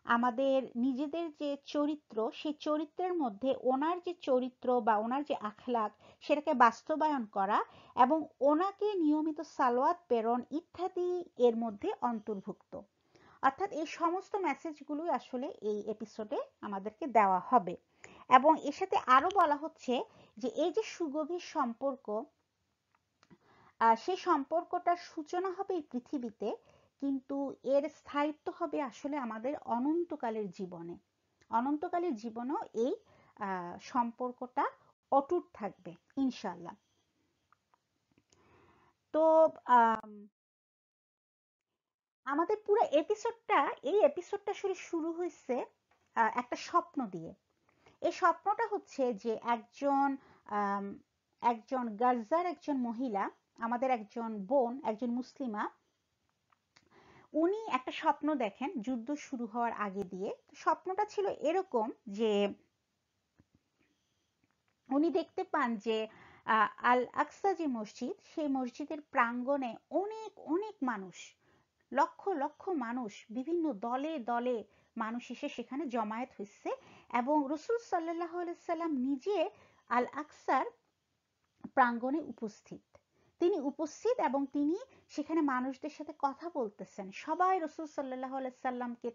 আমাদের নিজেদের যে চরিত্র সেই চরিত্রের মধ্যে ওনার যে চরিত্র বা ওনার যে আখলাক সেটাকে বাস্তবায়ন করা, এবং ওনাকে নিয়মিত সালোয়াত প্রেরণ ইত্যাদি এর মধ্যে অন্তর্ভুক্ত। অর্থাৎ এই সমস্ত মেসেজগুলোই আসলে এই এপিসোডে আমাদেরকে দেওয়া হবে। এবং এর সাথে আরো বলা হচ্ছে যে এই যে সুগভীর সম্পর্ক, সেই সম্পর্কটার সূচনা হবে এই পৃথিবীতে, কিন্তু এর স্থায়িত্ব হবে আসলে আমাদের অনন্তকালের জীবনে। অনন্তকালের জীবনেও এই সম্পর্কটা অটুট থাকবে ইনশাল্লাহ। তো আমাদের পুরো এপিসোডটা আসলে শুরু হয়েছে একটা স্বপ্ন দিয়ে। এই স্বপ্নটা হচ্ছে যে আম, একজন গাজ্জার একজন মহিলা, আমাদের একজন বোন, একজন মুসলিমা, উনি একটা স্বপ্ন দেখেন যুদ্ধ শুরু হওয়ার আগে দিয়ে। স্বপ্নটা ছিল এরকম যে উনি দেখতে পান যে আল আকসা যে মসজিদ, সেই মসজিদের প্রাঙ্গণে অনেক অনেক মানুষ, লক্ষ লক্ষ মানুষ, বিভিন্ন দলে দলে মানুষ এসে সেখানে জমায়েত হয়েছে, এবং রসুল সাল্লাল্লাহু আলাইহি সাল্লাম নিজে আল আকসার প্রাঙ্গণে উপস্থিত। তিনি উপস্থিত এবং তিনি সেখানে মানুষদের সাথে কথা বলতেছেন। সবাই রসুল সাল্লাল্লাহু আলাইহি সাল্লামকে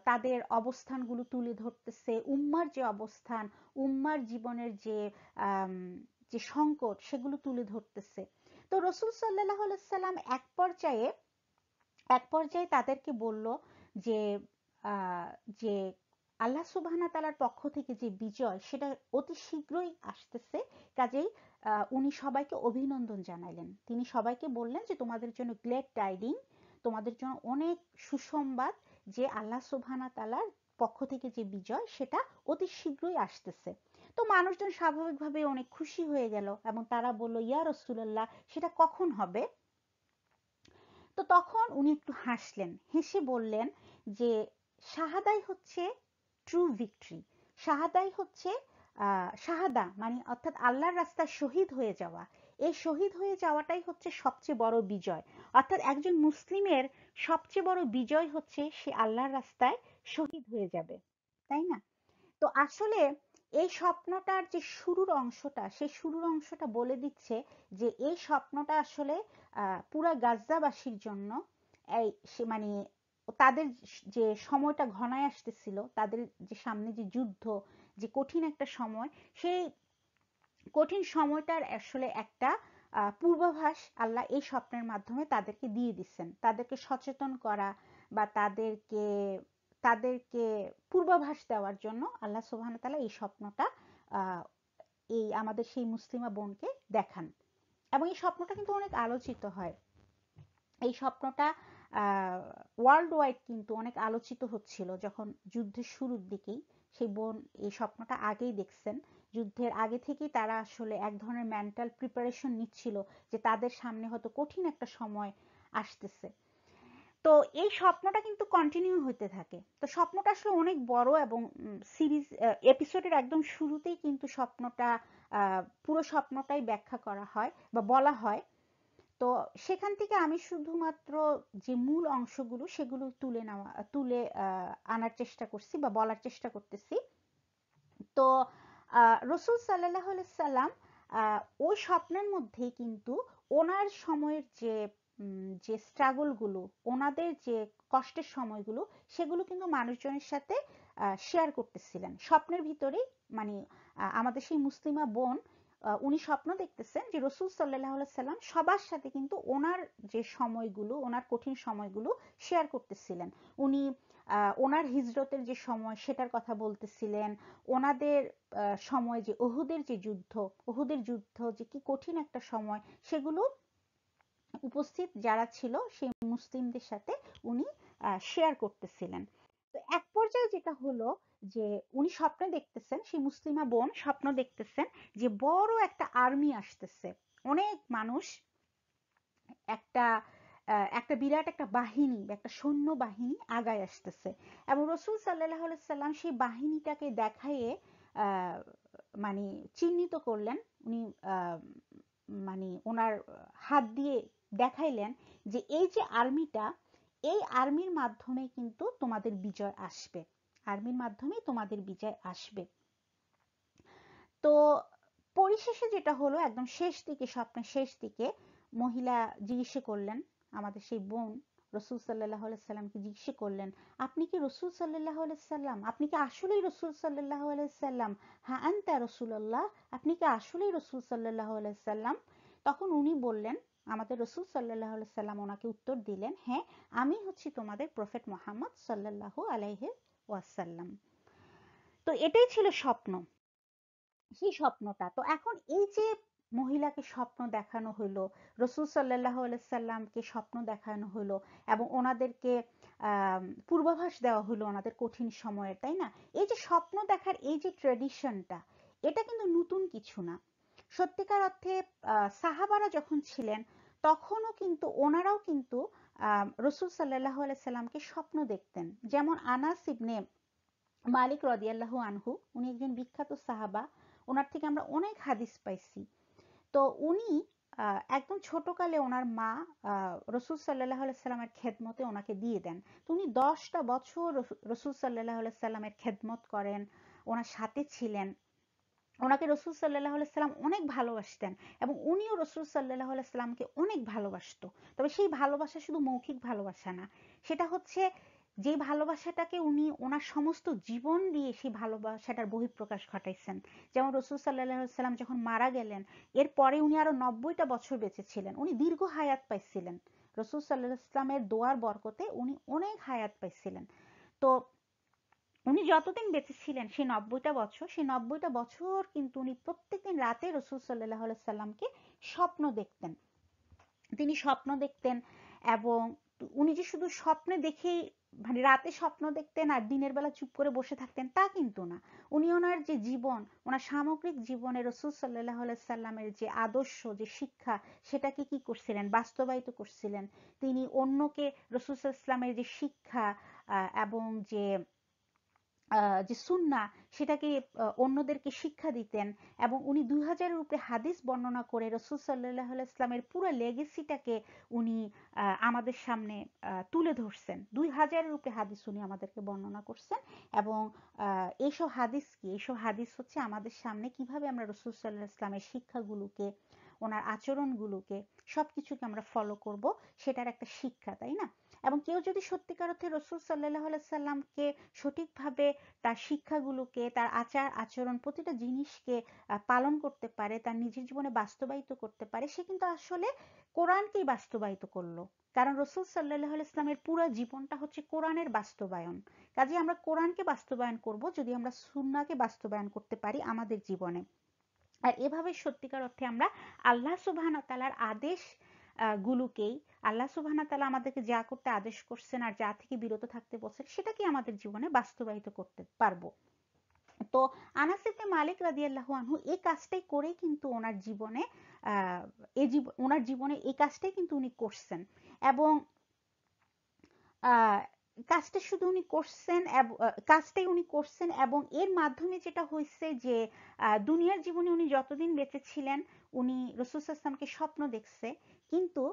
তাদের অবস্থানগুলো তুলে ধরতেছে, উম্মার যে অবস্থান, উম্মার জীবনের যে সংকট সেগুলো তুলে ধরতেছে। তো রসুল সাল্লাল্লাহু আলাইহি সাল্লাম এক পর্যায়ে তাদেরকে বলল যে আহ, যে আল্লাহ সুবহানাহু তাআলার পক্ষ থেকে যে বিজয় সেটা অতি শীঘ্রই আসতেছে। কাজেই উনি সবাইকে অভিনন্দন জানাইলেন। তিনি সবাইকে বললেন যে তোমাদের জন্য গ্লেড টাইডিং, তোমাদের জন্য অনেক সুসংবাদ, যে আল্লাহ সুবহানাহু তাআলার পক্ষ থেকে যে বিজয় সেটা অতি শীঘ্রই আসতেছে। তো মানুষজন স্বাভাবিকভাবে অনেক খুশি হয়ে গেল এবং তারা বলল, ইয়া রাসূলুল্লাহ, সেটা কখন হবে? তো তখন উনি একটু হাসলেন, হেসে বললেন যে শাহাদাই হচ্ছে ট্রু ভিক্টরি। শাহাদাই হচ্ছে শাহাদা মানে অর্থাৎ আল্লাহর রাস্তায় শহীদ হয়ে যাওয়া। এই শহীদ হয়ে যাওয়াটাই হচ্ছে সবচেয়ে বড় বিজয়। অর্থাৎ একজন মুসলিমের সবচেয়ে বড় বিজয় হচ্ছে সে আল্লাহর রাস্তায় শহীদ হয়ে যাবে, তাই না? তো আসলে এই স্বপ্নটার যে শুরুর অংশটা, সেই শুরুর অংশটা বলে দিচ্ছে যে এই স্বপ্নটা আসলে পুরা গাজাবাসীর জন্য এই মানে তাদের যে সময়টা ঘনায় আসতেছিল, তাদের যে সামনে যে যুদ্ধ, যে কঠিন একটা সময়, সেই কঠিন সময়টার আসলে একটা পূর্বাভাস আল্লাহ এই স্বপ্নের মাধ্যমে তাদেরকে দিয়ে দিচ্ছেন, তাদেরকে সচেতন করা বা তাদেরকে তাদেরকে পূর্বাভাস দেওয়ার জন্য আল্লাহ সুবহানাহু ওয়া তাআলা এই স্বপ্নটা আহ, এই আমাদের সেই মুসলিমা বোনকে দেখান। এবং এই স্বপ্নটা কিন্তু অনেক আলোচিত হয়। এই স্বপ্নটা ওয়ার্ল্ড ওয়াইড কিন্তু অনেক আলোচিত হচ্ছিল যখন যুদ্ধের শুরুর দিকেই। সেই বোন এই স্বপ্নটা আগেই দেখছেন, যুদ্ধের আগে থেকেই তারা আসলে এক ধরনের মেন্টাল প্রিপারেশন নিচ্ছিল যে তাদের সামনে হয়তো কঠিন একটা সময় আসতেছে। তো এই স্বপ্নটা কিন্তু কন্টিনিউ হতে থাকে। তো স্বপ্নটা আসলে অনেক বড় এবং সিরিজ এপিসোডের একদম শুরুতেই কিন্তু স্বপ্নটা পুরো স্বপ্নটাই ব্যাখ্যা করা হয় বা বলা হয়। তো সেখান থেকে আমি শুধুমাত্র যে মূল অংশগুলো সেগুলো তুলে আনার চেষ্টা করছি বা বলার চেষ্টা করতেছি। তো রসুল সাল্লাহ সাল্লাম ওই স্বপ্নের মধ্যেই কিন্তু ওনার সময়ের যে স্ট্রাগল গুলো, ওনাদের যে কষ্টের সময়গুলো, সেগুলো কিন্তু মানুষজনের সাথে শেয়ার করতেছিলেন স্বপ্নের ভিতরেই। মানে আমাদের সেই মুসলিমা বোন, উনি স্বপ্ন দেখতেছেন যে রসুল সাল্লাহ সাল্লাম সবার সাথে কিন্তু ওনার যে সময়গুলো, ওনার কঠিন সময়গুলো শেয়ার করতেছিলেন। উনি ওনার হিজরতের যে সময় সেটার কথা বলতেছিলেন, ওনাদের সময় যে ওহুদের যুদ্ধ যে কি কঠিন একটা সময়, সেগুলো উপস্থিত যারা ছিল সেই মুসলিমদের সাথে উনি শেয়ার করতেছিলেন। তো এক পর্যায়ে যেটা হলো যে উনি স্বপ্নে দেখতেছেন, সেই মুসলিমা বোন স্বপ্ন দেখতেছেন যে বড় একটা আর্মি আসতেছে, অনেক মানুষ, একটা একটা বিরাট একটা বাহিনী, একটা সৈন্য বাহিনী আগায় আসতেছে। এবং রসুল সাল্লাহ সাল্লাম সেই বাহিনীটাকে দেখাইয়ে আহ, মানে চিহ্নিত করলেন। উনি মানে ওনার হাত দিয়ে দেখাইলেন যে এই যে আর্মিটা, এই আর্মির মাধ্যমে কিন্তু তোমাদের বিজয় আসবে, আর্মির মাধ্যমে তোমাদের বিজয় আসবে। তো পরিশেষে যেটা হলো, একদম শেষ দিকে, স্বপ্নের শেষ দিকে মহিলা জিজ্ঞেস করলেন, আমাদের সেই বোন রসুল সাল্লাহ সাল্লামকে জিজ্ঞেস করলেন, আপনি কি রসুল সাল্লাহ সাল্লাম? আপনি কি আসলেই রসুল সাল্লাহ সাল্লাম? হ্যাঁ আনতা রসুল্লাহ, আপনি কি আসলেই রসুল সাল্লাহ সাল্লাম? তখন উনি বললেন, আমাদের রসুল সাল্লাহ সাল্লাম ওনাকে উত্তর দিলেন, হ্যাঁ আমি হচ্ছি তোমাদের প্রফেট মোহাম্মদ সাল্লাহ আলাইহি ওয়াসাল্লাম। তো এটাই ছিল স্বপ্ন, সেই স্বপ্নটা। তো এখন এই যে মহিলাকে স্বপ্ন দেখানো হলো, রসুল সাল্লাহ সাল্লামকে স্বপ্ন দেখানো হলো এবং ওনাদেরকে পূর্বাভাস দেওয়া হলো ওনাদের কঠিন সময়ের, তাই না? এই যে স্বপ্ন দেখার এই যে ট্রেডিশনটা, এটা কিন্তু নতুন কিছু না। সত্যিকার অর্থে সাহাবারা যখন ছিলেন তখনও কিন্তু ওনারাও কিন্তু রসুল সাল্লাহ সাল্লামকে স্বপ্ন দেখতেন। যেমন আনাস ইবনে মালিক রাদিয়াল্লাহু আনহু, উনি একজন বিখ্যাত সাহাবা, ওনার থেকে আমরা অনেক হাদিস পাইছি। তো উনি একদম ছোটকালে ওনার মা রসুল সাল্লাহ সাল্লামের খেদমতে ওনাকে দিয়ে দেন। তো উনি 10টা বছর রসুল সাল্লাহ সাল্লামের খেদমত করেন, ওনার সাথে ছিলেন। ওনাকে রসুল সাল্লাহ সাল্লাম অনেক ভালোবাসতেন এবং উনিও রসুল সাল্লাহ সাল্লামকে অনেক ভালোবাসতো। তবে সেই ভালোবাসা শুধু মৌখিক ভালোবাসা না, সেটা হচ্ছে যে ভালোবাসাটাকে উনি ওনার সমস্ত জীবন দিয়ে সেই ভালোবাসাটার বহিঃপ্রকাশ ঘটাইছেন। যেমন রসুল সাল্লাহ সাল্লাম যখন মারা গেলেন, এরপরে উনি আরো 90টা বছর বেঁচে ছিলেন, উনি দীর্ঘ হায়াত পাইছিলেন। রসুল সাল্লাহ সাল্লামের দোয়ার বরকতে উনি অনেক হায়াত পাইছিলেন। তো উনি যতদিন বেঁচে ছিলেন, সেই 90টা বছর, সেই 90টা বছর কিন্তু উনি প্রত্যেকদিন রাতে রসুল সাল্লাহ সাল্লামকে স্বপ্ন দেখতেন। তিনি স্বপ্ন দেখতেন এবং উনি যে শুধু স্বপ্নে দেখেই, মানে রাতে স্বপ্ন দেখতেন আর দিনের বেলা চুপ করে বসে থাকতেন তা কিন্তু না। উনি ওনার যে জীবন, ওনার সামগ্রিক জীবনে রসুল সাল্লাহ সাল্লামের যে আদর্শ, যে শিক্ষা, সেটাকে কি করছিলেন, বাস্তবায়িত করছিলেন। তিনি অন্যকে রসুল সাল্লামের যে শিক্ষা এবং যে যে সুন্নাহ সেটাকে অন্যদেরকে শিক্ষা দিতেন, এবং উনি 2000-এর উপরে হাদিস বর্ণনা করে রাসূল সাল্লাল্লাহু আলাইহি ওয়াসাল্লামের পুরো লেগেসিটাকে উনি আমাদের সামনে তুলে ধরছেন। 2000-এর উপরে হাদিস উনি আমাদেরকে বর্ণনা করছেন। এবং এইসব হাদিস কি, এইসব হাদিস হচ্ছে আমাদের সামনে কিভাবে আমরা রাসূল সাল্লাল্লাহু আলাইহি ওয়াসাল্লামের শিক্ষাগুলোকে, ওনার আচরণগুলোকে, সবকিছুকে আমরা ফলো করব, সেটার একটা শিক্ষা, তাই না? এবং কেউ যদি সত্যিকার অর্থে রাসূল সাল্লাল্লাহু আলাইহি সাল্লামকে সঠিকভাবে তার শিক্ষাগুলোকে, তার আচার আচরণ, প্রতিটা জিনিসকে পালন করতে পারে, তার নিজের জীবনে বাস্তবায়িত করতে পারে, সে কিন্তু আসলে কোরআনকেই বাস্তবায়িত করলো। কারণ রাসূল সাল্লাল্লাহু আলাইহি সাল্লামের পুরো জীবনটা হচ্ছে কোরআনের বাস্তবায়ন। কাজেই আমরা কোরআনকে বাস্তবায়ন করব যদি আমরা সুন্নাহকে বাস্তবায়ন করতে পারি আমাদের জীবনে। আর এভাবে সত্যিকার অর্থে আমরা আল্লাহ সুবহানাহু ওয়া তাআলার আদেশ গুলোকেই, আল্লাহ সুবহানাহু ওয়া তাআলা আমাদেরকে যা করতে আদেশ করছেন আর যা থেকে বিরত থাকতে বলছেন, সেটাকে আমাদের জীবনে বাস্তবায়িত করতে পারবো। তো আনাস ইবনে মালিক রাদিয়াল্লাহু আনহু এই কাজটাই করেই কিন্তু ওনার জীবনে ওনার জীবনে এই কাজটাই কিন্তু উনি করছেন। এবং আহ, কাজটা শুধু উনি করছেন, কাজটাই উনি করছেন, এবং এর মাধ্যমে যেটা হয়েছে যে দুনিয়ার জীবনে উনি যতদিন বেঁচে ছিলেন, উনি রাসূল সাল্লাল্লাহু আলাইহি ওয়াসাল্লামকে স্বপ্ন দেখছে। কিন্তু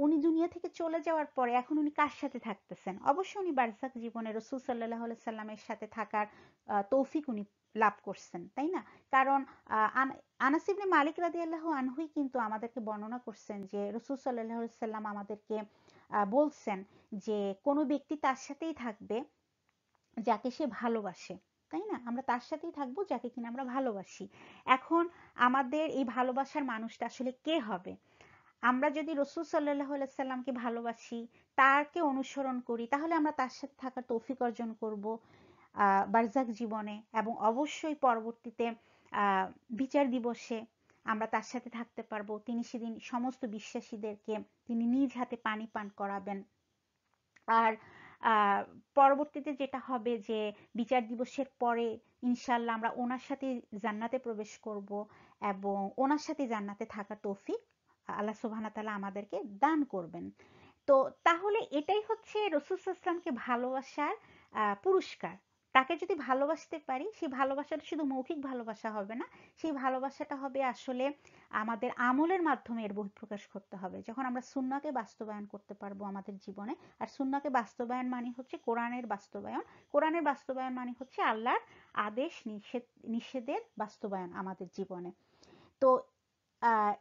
উনি দুনিয়া থেকে চলে যাওয়ার পরে এখন উনি কার সাথে থাকতেছেন? অবশ্যই উনি বারজাখ জীবনে রাসূল সাল্লাল্লাহু আলাইহি সাল্লামের সাথে থাকার তৌফিক উনি লাভ করছেন, তাই না? কারণ আনাস ইবনে মালিক রাদিয়াল্লাহু আনহুই কিন্তু আমাদেরকে বর্ণনা করছেন যে রাসূল সাল্লাল্লাহু আলাইহি সাল্লাম আমাদেরকে বলছেন যে কোনো ব্যক্তি তার সাথেই থাকবে যাকে সে ভালোবাসে, তাই না? আমরা তার সাথেই থাকবো যাকে কিনা আমরা ভালোবাসি। এখন আমাদের এই ভালোবাসার মানুষটা আসলে কে হবে? আমরা যদি রাসূল সাল্লাল্লাহু আলাইহি সাল্লামকে ভালোবাসি, তাকে অনুসরণ করি, তাহলে আমরা তার সাথে থাকার তৌফিক অর্জন করব বারজাখ জীবনে, এবং অবশ্যই পরবর্তীতে বিচার দিবসে আমরা তার সাথে থাকতে পারবো। তিনি সেদিন সমস্ত বিশ্বাসীদেরকে তিনি নিজ হাতে পানি পান করাবেন। আর পরবর্তীতে যেটা হবে যে বিচার দিবসের পরে ইনশাল্লাহ আমরা ওনার সাথে জান্নাতে প্রবেশ করব, এবং ওনার সাথে জান্নাতে থাকার তৌফিক আল্লাহ সুবহানাহু ওয়া তাআলা আমাদেরকে দান করবেন। তো তাহলে এটাই হচ্ছে রাসূল সাল্লাল্লাহু আলাইহি ওয়াসাল্লামকে ভালোবাসার পুরস্কার। তাকে যদি ভালোবাসতে পারি, সেই ভালোবাসাটা শুধু মৌখিক ভালোবাসা হবে না, সেই ভালোবাসাটা হবে আসলে আমাদের আমলের মাধ্যমে এর বহিঃপ্রকাশ করতে হবে। যখন আমরা সুন্নাহকে বাস্তবায়ন করতে পারবো আমাদের জীবনে, আর সুন্নাহকে বাস্তবায়ন মানে হচ্ছে কোরআনের বাস্তবায়ন, কোরআনের বাস্তবায়ন মানে হচ্ছে আল্লাহর আদেশ নিষেধের বাস্তবায়ন আমাদের জীবনে। তো আহ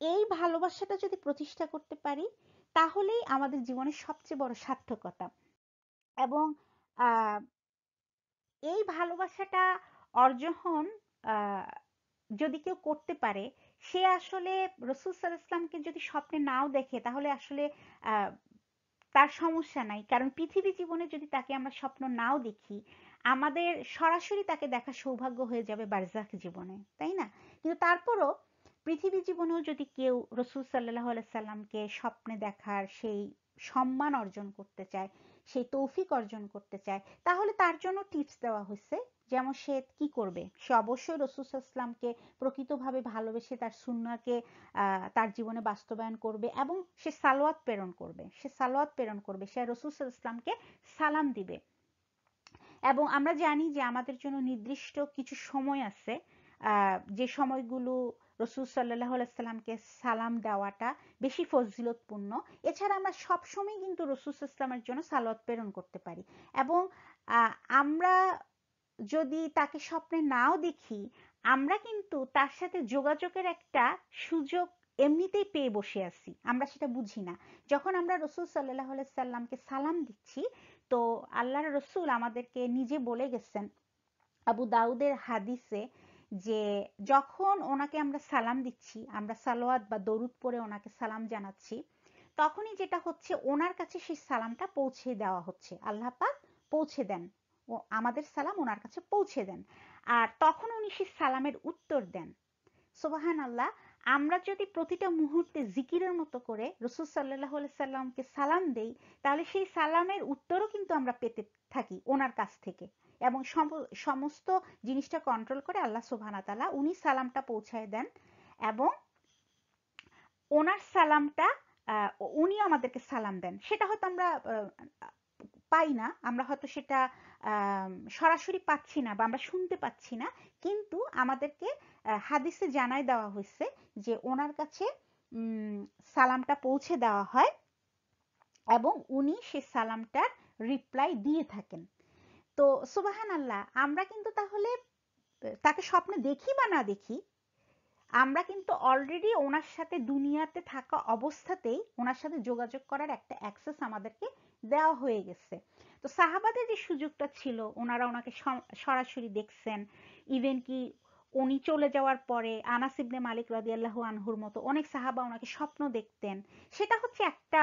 এই ভালোবাসাটা যদি প্রতিষ্ঠা করতে পারি, তাহলেই আমাদের জীবনের সবচেয়ে বড় সার্থকতা। এবং আহ, এই ভালোবাসাটা অর্জন যদি কেউ করতে পারে, সে আসলে রাসূল সাল্লাল্লাহু আলাইহি ওয়াসাল্লামকে যদি স্বপ্নে নাও দেখে, তাহলে আসলে আহ, তার সমস্যা নাই। কারণ পৃথিবী জীবনে যদি তাকে আমরা স্বপ্ন নাও দেখি, আমাদের সরাসরি তাকে দেখা সৌভাগ্য হয়ে যাবে বারজাখ জীবনে, তাই না? কিন্তু তারপরও পৃথিবী জীবনেও যদি কেউ রাসূল সাল্লাল্লাহু আলাইহি সাল্লামকে স্বপ্নে দেখার সেই সম্মান অর্জন করতে চায়, সেই তৌফিক অর্জন করতে চায়, তাহলে তার জন্য টিপস দেওয়া হয়েছে। যেমন সে কি করবে? সে অবশ্যই রাসূল সাল্লাল্লাহু আলাইহি সাল্লামকে প্রকৃতভাবে ভালোবেসে তার সুন্নাহকে তার জীবনে বাস্তবায়ন করবে, এবং সে সালোয়াত প্রেরণ করবে, সে সালোয়াত প্রেরণ করবে, সে রাসূল সাল্লাল্লাহু আলাইহি সাল্লামকে সালাম দিবে। এবং আমরা জানি যে আমাদের জন্য নির্দিষ্ট কিছু সময় আছে, যে সময়গুলো রাসূল সাল্লাল্লাহু আলাইহি সাল্লামকে সালাম দেওয়াটা বেশি ফজিলতপূর্ণ। এছাড়া আমরা সব সময় কিন্তু রাসূল সাল্লাল্লাহু আলাইহি সাল্লামের জন্য সালাওয়াত প্রেরণ করতে পারি। এবং আমরা যদি তাকে স্বপ্নে নাও দেখি, আমরা কিন্তু তার সাথে যোগাযোগের একটা সুযোগ এমনিতেই পেয়ে বসে আছি, আমরা সেটা বুঝি না। যখন আমরা রাসূল সাল্লাল্লাহু আলাইহি সাল্লামকে সালাম দিচ্ছি, তো আল্লাহর রাসূল আমাদেরকে নিজে বলে গেছেন আবু দাউদের হাদিসে, যে যখন ওনাকে আমরা সালাম দিচ্ছি, আমরা সালোয়াত বা দরুদ পড়ে ওনাকে সালাম জানাচ্ছি, তখনই যেটা হচ্ছে ওনার কাছে সেই সালামটা পৌঁছে দেওয়া হচ্ছে, আল্লাহ পাক পৌঁছে দেন, ও আমাদের সালাম ওনার কাছে পৌঁছে দেন। আর তখন উনি সেই সালামের উত্তর দেন। সুবাহান আল্লাহ। আমরা যদি প্রতিটা মুহূর্তে জিকিরের মতো করে রসুল সাল্লাল্লাহু আলাইহি সাল্লামকে সালাম দেই, তাহলে সেই সালামের উত্তরও কিন্তু আমরা পেতে থাকি ওনার কাছ থেকে। এবং সমস্ত জিনিসটা কন্ট্রোল করে আল্লাহ সুবহানাহু ওয়া তাআলা, উনি সালামটা পৌঁছায় দেন। এবং ওনার সালামটা উনি আমাদেরকে সালাম দেন, সেটা হয়তো আমরা পাই না, আমরা হয়তো সেটা সরাসরি পাচ্ছি না বা আমরা শুনতে পাচ্ছি না, কিন্তু আমাদেরকে হাদিসে জানাই দেওয়া হয়েছে যে ওনার কাছে সালামটা পৌঁছে দেওয়া হয় এবং উনি সেই সালামটার রিপ্লাই দিয়ে থাকেন। তো সুবাহান আল্লাহ, আমরা কিন্তু তাহলে তাকে স্বপ্নে দেখি বা না দেখি, আমরা কিন্তু অলরেডি ওনার সাথে দুনিয়াতে থাকা অবস্থাতেই ওনার সাথে যোগাযোগ করার একটা অ্যাক্সেস আমাদেরকে দেওয়া হয়ে গেছে। তো সাহাবাদের যে সুযোগটা ছিল, ওনারা ওনাকে সরাসরি দেখছেন। ইভেন কি উনি চলে যাওয়ার পরে আনাস ইবনে মালিক রাদিয়াল্লাহু আনহুর মতো অনেক সাহাবা ওনাকে স্বপ্ন দেখতেন। সেটা হচ্ছে একটা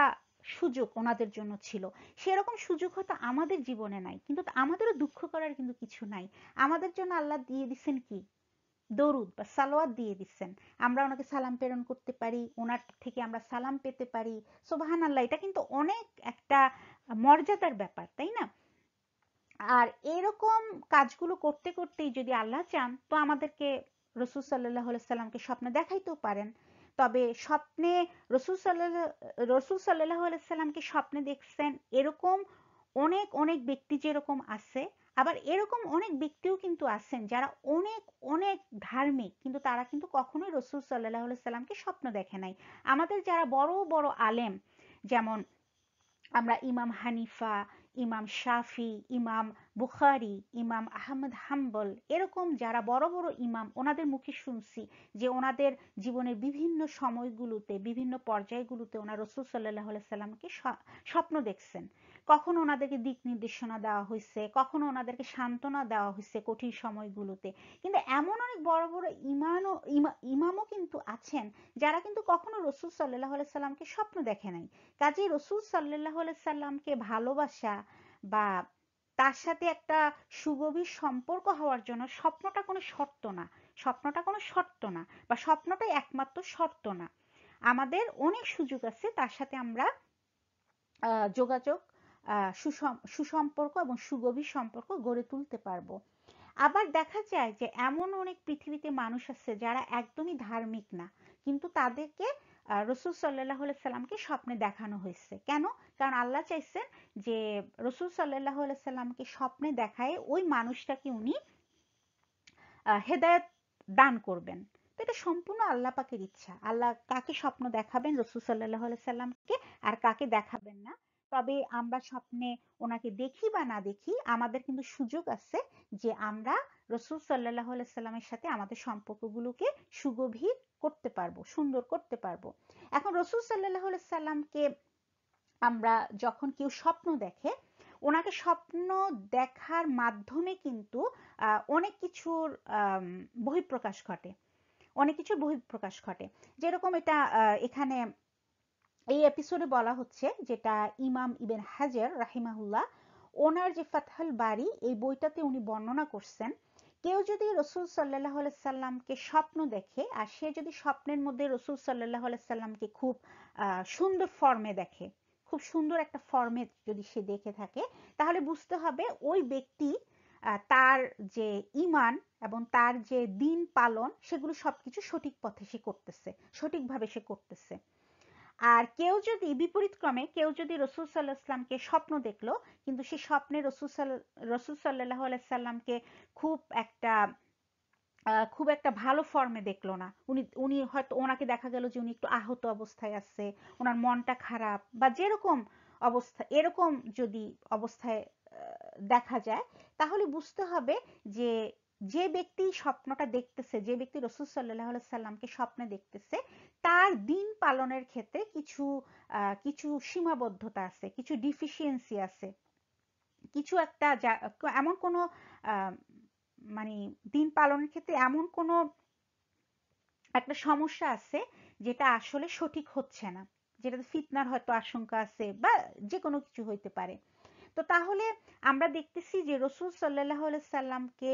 সুযোগ ওনাদের জন্য ছিল। সেরকম সুযোগ হয়তো আমাদের জীবনে নাই, কিন্তু আমাদেরও দুঃখ করার কিন্তু কিছু নাই। আমাদের জন্য আল্লাহ দিয়ে দিচ্ছেন কি? দরুদ বা সালোয়াত দিয়ে দিচ্ছেন। আমরা ওনাকে সালাম প্রেরণ করতে পারি, ওনার থেকে আমরা সালাম পেতে পারি। সুবহানাল্লাহ, এটা কিন্তু অনেক একটা মর্যাদার ব্যাপার, তাই না? আর এরকম কাজগুলো করতে করতেই যদি আল্লাহ চান, তো আমাদেরকে রসুল সাল্লাহ সাল্লামকে স্বপ্নে দেখাইতেও পারেন। তবে স্বপ্নে রসুল সাল্লাহ সাল্লামকে স্বপ্নে দেখছেন এরকম অনেক অনেক ব্যক্তি যেরকম আছে, আবার এরকম অনেক ব্যক্তিও কিন্তু আছেন যারা অনেক অনেক ধার্মিক, কিন্তু তারা কিন্তু কখনোই রসুল সাল্লাহ সাল্লামকে স্বপ্ন দেখে নাই। আমাদের যারা বড় বড় আলেম, যেমন আমরা ইমাম হানিফা, ইমাম শাফি, ইমাম বুখারি, ইমাম আহমদ হাম্বল, এরকম যারা বড় বড় ইমাম, ওনাদের মুখে শুনছি যে ওনাদের জীবনের বিভিন্ন সময়গুলোতে, বিভিন্ন পর্যায়গুলোতে ওনার রসুল সাল্লাহ সাল্লামকে স্বপ্ন দেখছেন। কখনো ওনাদেরকে দিক নির্দেশনা দেওয়া হয়েছে, কখনো ওনাদেরকে সান্ত্বনা দেওয়া হয়েছে কঠিন সময়গুলোতে। কিন্তু এমন অনেক বড় বড় ইমামও কিন্তু আছেন যারা কিন্তু কখনো রসুল সাল্লাহ সাল্লামকে স্বপ্ন দেখে নাই। কাজেই রসুল সাল্লাহ সাল্লামকে ভালোবাসা বা তার সাথে একটা সুগভীর সম্পর্ক হওয়ার জন্য স্বপ্নটা কোনো শর্ত না, স্বপ্নটা কোনো শর্ত না, বা স্বপ্নটাই একমাত্র শর্ত না। আমাদের অনেক সুযোগ আছে তার সাথে আমরা যোগাযোগ, সুসম্পর্ক এবং সুগভীর সম্পর্ক গড়ে তুলতে পারবো। আবার দেখা যায় যে এমন অনেক পৃথিবীতে মানুষ আছে যারা একদমই ধার্মিক না, কিন্তু তাদেরকে রসুল সাল্লাহ সাল্লামকে স্বপ্নে দেখানো হয়েছে। কেন? কারণ আল্লাহ চাইছেন যে রসুল সাল্লাহ সাল্লামকে স্বপ্নে দেখায় ওই মানুষটাকে উনি হেদায়েত দান করবেন। তো এটা সম্পূর্ণ আল্লাহ পাকের ইচ্ছা। আল্লাহ কাকে স্বপ্ন দেখাবেন রসুল সাল্লাহ সাল্লামকে, আর কাকে দেখাবেন না। তবে আমরা স্বপ্নে ওনাকে দেখি বা না দেখি, আমাদের কিন্তু সুযোগ আছে যে আমরা রসুল সাল্লাহ সাল্লামের সাথে আমাদের সম্পর্কগুলোকে সুগভীর করতে পারবো, সুন্দর করতে পারবো। এখন রসুল সাল্লাহ সাল্লামকে আমরা যখন কেউ স্বপ্ন দেখে, ওনাকে স্বপ্ন দেখার মাধ্যমে কিন্তু অনেক কিছুর বহিঃপ্রকাশ ঘটে, অনেক কিছুর বহিঃপ্রকাশ ঘটে। যেরকম এটা এখানে এই এপিসোডে বলা হচ্ছে, যেটা ইমাম ইবেন হাজার রাহিমাহুল্লাহ ওনার যে ফাতহুল বারি এই বইটাতে উনি বর্ণনা করছেন, কেউ যদি রসুল সাল্লাহ সাল্লামকে স্বপ্ন দেখে, আর সে যদি স্বপ্নের মধ্যে রসুল সাল্লাহ সাল্লামকে খুব সুন্দর ফর্মে দেখে, খুব সুন্দর একটা ফর্মে যদি সে দেখে থাকে, তাহলে বুঝতে হবে ওই ব্যক্তি তার যে ঈমান এবং তার যে দিন পালন, সেগুলো সবকিছু সঠিক পথে সে করতেছে, সঠিকভাবে সে করতেছে। আর কেউ যদি বিপরীত ক্রমে, কেউ যদি রসুল সাল্লাহ সাল্লামকে স্বপ্ন দেখলো, কিন্তু সে স্বপ্নে রসুল সাল্লাহ সাল্লামকে খুব একটা খুব একটা ভালো ফর্মে দেখলো না, উনি উনি হয়তো ওনাকে দেখা গেল যে উনি একটু আহত অবস্থায় আছে, ওনার মনটা খারাপ বা যেরকম অবস্থা, এরকম যদি অবস্থায় দেখা যায়, তাহলে বুঝতে হবে যে যে ব্যক্তি স্বপ্নটা দেখতেছে, যে ব্যক্তি রসুল সাল্লাহ সাল্লামকে স্বপ্নে দেখতেছে, তার দিন পালনের ক্ষেত্রে কিছু কিছু সীমাবদ্ধতা আছে, কিছু ডিফিসিয়েন্সি আছে, কিছু একটা এমন কোনো মানে দিন পালনের ক্ষেত্রে এমন কোনো একটা সমস্যা আছে যেটা আসলে সঠিক হচ্ছে না, যেটাতে ফিতনার হয়তো আশঙ্কা আছে বা যে কোনো কিছু হইতে পারে। তো তাহলে আমরা দেখতেছি যে রসুল সাল্লাহ সাল্লামকে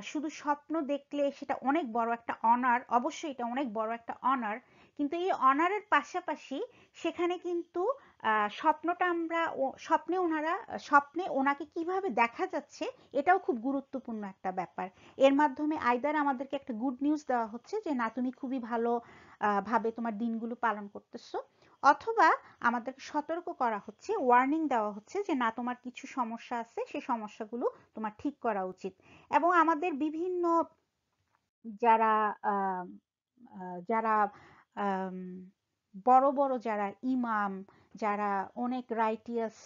শুধু স্বপ্ন দেখলে সেটা অনেক বড় একটা অনার, অবশ্যই এটা অনেক বড় একটা অনার, কিন্তু এই অনারের পাশাপাশি সেখানে কিন্তু স্বপ্নটা আমরা স্বপ্নে ওনাকে কিভাবে দেখা যাচ্ছে, এটাও খুব গুরুত্বপূর্ণ একটা ব্যাপার। এর মাধ্যমে আইদার আমাদেরকে একটা গুড নিউজ দেওয়া হচ্ছে যে না, তুমি খুবই ভালো ভাবে তোমার দিনগুলো পালন করতেছো, অথবা আমাদেরকে সতর্ক করা হচ্ছে, ওয়ার্নিং দেওয়া হচ্ছে যে না, তোমার কিছু সমস্যা আছে, সেই সমস্যাগুলো তোমার ঠিক করা উচিত। এবং আমাদের বিভিন্ন যারা আহ, যারা আম, বড় বড় যারা ইমাম, যারা অনেক রাইটিয়াস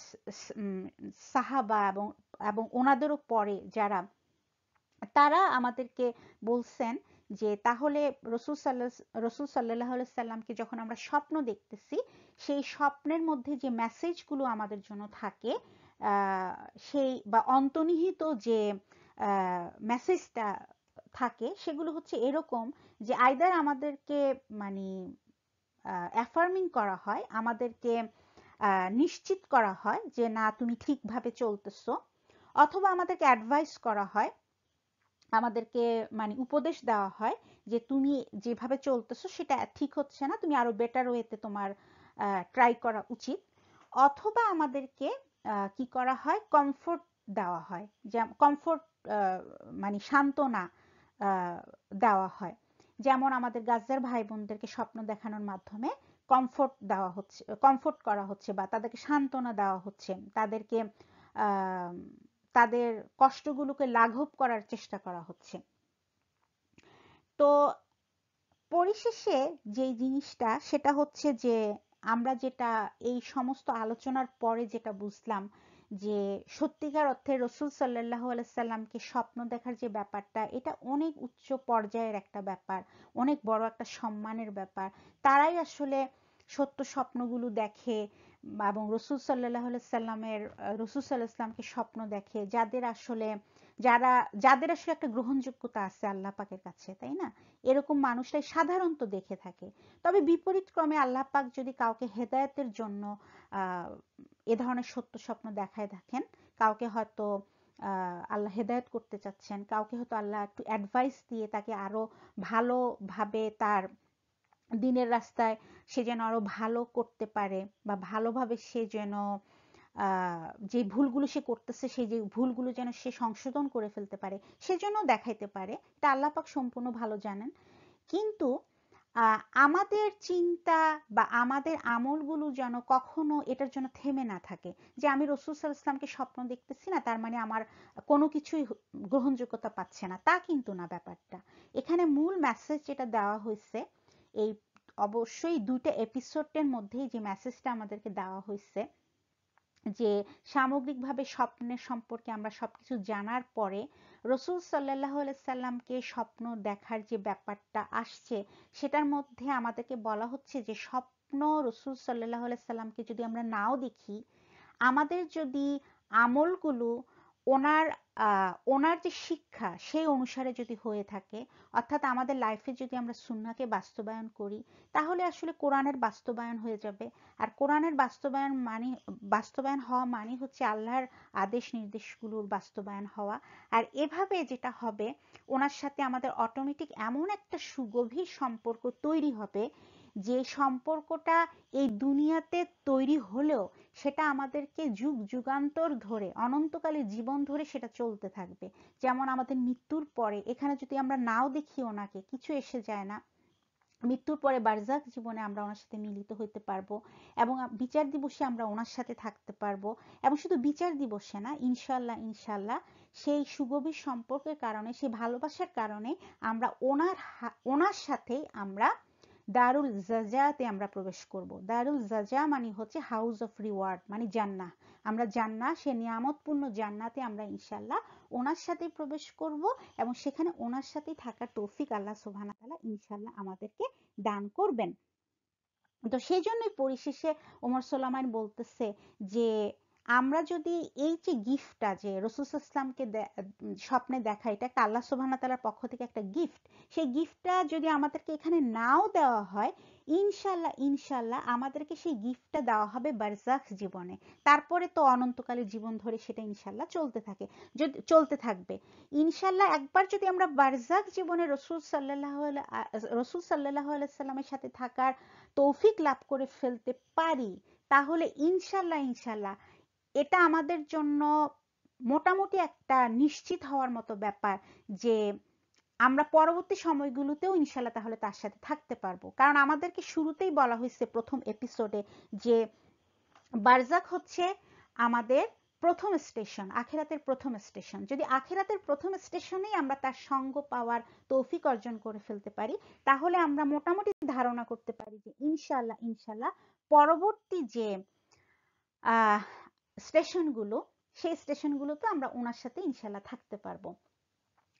সাহাবা এবং এবং ওনাদেরও পরে যারা, তারা আমাদেরকে বলছেন যে তাহলে রসুল সাল্লাহ সাল্লামকে যখন আমরা স্বপ্ন দেখতেছি, সেই স্বপ্নের মধ্যে যে মেসেজগুলো আমাদের জন্য থাকে, সেই বা অন্তর্নিহিত যে মেসেজটা থাকে, সেগুলো হচ্ছে এরকম যে আইদার আমাদেরকে মানে অ্যাফার্মিং করা হয়, আমাদেরকে নিশ্চিত করা হয় যে না, তুমি ঠিকভাবে চলতেছো, অথবা আমাদেরকে অ্যাডভাইস করা হয়, আমাদেরকে মানে উপদেশ দেওয়া হয় যে তুমি যেভাবে চলতেছো সেটা ঠিক হচ্ছে না, তুমি আরো বেটার ওয়েতে তোমার ট্রাই করা উচিত। অথবা আমাদেরকে কি করা হয়, কমফোর্ট দেওয়া হয়, যে কমফোর্ট মানে সান্ত্বনা দেওয়া হয়। যেমন আমাদের গাজ্জার ভাই বোনদেরকে স্বপ্ন দেখানোর মাধ্যমে কমফোর্ট দেওয়া হচ্ছে, কমফোর্ট করা হচ্ছে, বা তাদেরকে সান্ত্বনা দেওয়া হচ্ছে, তাদেরকে আহ তাদের কষ্টগুলোকে লাঘব করার চেষ্টা করা হচ্ছে। তো পরিশেষে যে জিনিসটা সেটা হচ্ছে যে আমরা যেটা এই সমস্ত আলোচনার পরে যেটা বুঝলাম, যে সত্যিকার অর্থে রসুল সাল্লাহ আলাইসাল্লামকে স্বপ্ন দেখার যে ব্যাপারটা, এটা অনেক উচ্চ পর্যায়ের একটা ব্যাপার, অনেক বড় একটা সম্মানের ব্যাপার। তারাই আসলে সত্য স্বপ্নগুলো দেখে এবং রসুল সাল্লাহ সাল্লামকে স্বপ্ন দেখে, যাদের আসলে একটা গ্রহণযোগ্যতা আছে আল্লাহ পাকের কাছে, তাই না? এরকম মানুষরাই সাধারণত দেখে থাকে। তবে বিপরীত ক্রমে আল্লাহ পাক যদি কাউকে হেদায়েতের জন্য আহ এ ধরনের সত্য স্বপ্ন দেখায় থাকেন, কাউকে হয়তো আল্লাহ হেদায়েত করতে চাচ্ছেন, কাউকে হয়তো আল্লাহ একটু অ্যাডভাইস দিয়ে তাকে আরো ভালোভাবে তার দিনের রাস্তায় সে যেন আরো ভালো করতে পারে, বা ভালোভাবে সে যেন যে ভুলগুলো সে করতেছে সেই যে ভুলগুলো যেন সে সংশোধন করে ফেলতে পারে, সেজন্য দেখাইতে পারে। এটা আল্লাহ পাক সম্পূর্ণ ভালো জানেন। কিন্তু আমাদের চিন্তা বা আমাদের আমলগুলো যেন কখনো এটার জন্য থেমে না থাকে, যে আমি রসুল সাল্লাল্লাহু আলাইহি ওয়াসাল্লামকে স্বপ্ন দেখতেছি না, তার মানে আমার কোনো কিছুই গ্রহণযোগ্যতা পাচ্ছে না, তা কিন্তু না ব্যাপারটা। এখানে মূল মেসেজ যেটা দেওয়া হয়েছে, এই অবশ্যই দুইটা এপিসোডের মধ্যেই যে মেসেজটা আমাদেরকে দেওয়া হয়েছে, যে সামগ্রিকভাবে স্বপ্নের সম্পর্কে আমরা সবকিছু জানার পরে রসুল সাল্লাহ সাল্লামকে স্বপ্ন দেখার যে ব্যাপারটা আসছে, সেটার মধ্যে আমাদেরকে বলা হচ্ছে যে স্বপ্ন রসুল সাল্লাহ সাল্লামকে যদি আমরা নাও দেখি, আমাদের যদি আমলগুলো ওনার ওনার যে শিক্ষা সেই অনুসারে যদি হয়ে থাকে, অর্থাৎ আমাদের লাইফে যদি আমরা সুন্নাহকে বাস্তবায়ন করি, তাহলে আসলে কোরআনের বাস্তবায়ন হয়ে যাবে। আর কোরআনের বাস্তবায়ন হওয়া মানে হচ্ছে আল্লাহর আদেশ নির্দেশগুলোর বাস্তবায়ন হওয়া। আর এভাবে যেটা হবে, ওনার সাথে আমাদের অটোমেটিক এমন একটা সুগভীর সম্পর্ক তৈরি হবে, যে সম্পর্কটা এই দুনিয়াতে তৈরি হলেও সেটা আমাদেরকে যুগ যুগান্তর ধরে, অনন্তকালের জীবন ধরে সেটা চলতে থাকবে। যেমন আমাদের মৃত্যুর পরে, এখানে যদি আমরা নাও দেখি ওনাকে, কিছু এসে যায় না, মৃত্যুর পরে বারজাখ জীবনে আমরা ওনার সাথে মিলিত হইতে পারবো, এবং বিচার দিবসে আমরা ওনার সাথে থাকতে পারবো। এবং শুধু বিচার দিবসে না, ইনশাল্লাহ ইনশাল্লাহ সেই সুগভীর সম্পর্কের কারণে, সেই ভালোবাসার কারণে আমরা ওনার সাথেই আমরা দারুল জাজাতে আমরা প্রবেশ করব। দারুল জাজা মানে হচ্ছে হাউস অফ রিওয়ার্ড, মানে জান্নাহ। আমরা জান্নাহ, সে নিয়ামতপূর্ণ জান্নাতে আমরা ইনশাল্লাহ ওনার সাথে প্রবেশ করব, এবং সেখানে ওনার সাথে থাকার তৌফিক আল্লাহ সুবহানাহু ওয়া তাআলা ইনশাল্লাহ আমাদেরকে দান করবেন। তো সেই জন্যই পরিশেষে ওমর সোলাইমান বলতেছে যে আমরা যদি এই যে গিফটটা যে রসুল ইসলামকে স্বপ্নে দেখা, এটা একটা আল্লাহ সুবহানাহু ওয়া তাআলার পক্ষ থেকে একটা গিফট, সেই গিফটটা যদি আমাদেরকে এখানে নাও দেওয়া হয়, ইনশাল্লাহ ইনশাল্লাহ আমাদেরকে সেই গিফটটা দেওয়া হবে বারজাখ জীবনে। তারপরে তো অনন্তকালের জীবন ধরে সেটা ইনশাল্লাহ চলতে থাকবে। ইনশাল্লাহ একবার যদি আমরা বারজাখ জীবনে রসুল সাল্লাল্লাহু আলাইহি সাল্লামের সাথে থাকার তৌফিক লাভ করে ফেলতে পারি, তাহলে ইনশাল্লাহ ইনশাল্লাহ এটা আমাদের জন্য মোটামুটি একটা নিশ্চিত হওয়ার মতো ব্যাপার, যে আমরা পরবর্তী সময়গুলোতেও ইনশাল্লাহ তাহলে তার সাথে থাকতে পারবো। কারণ আমাদেরকে শুরুতেই বলা হয়েছে প্রথম এপিসোডে যে বারজাখ হচ্ছে আমাদের প্রথম স্টেশন, আখিরাতের প্রথম স্টেশন। যদি আখিরাতের প্রথম স্টেশনেই আমরা তার সঙ্গ পাওয়ার তৌফিক অর্জন করে ফেলতে পারি, তাহলে আমরা মোটামুটি ধারণা করতে পারি যে ইনশাল্লাহ ইনশাল্লাহ পরবর্তী যে আহ স্টেশনগুলো, সেই স্টেশনগুলোতে আমরা ওনার সাথে ইনশাল্লাহ থাকতে পারবো।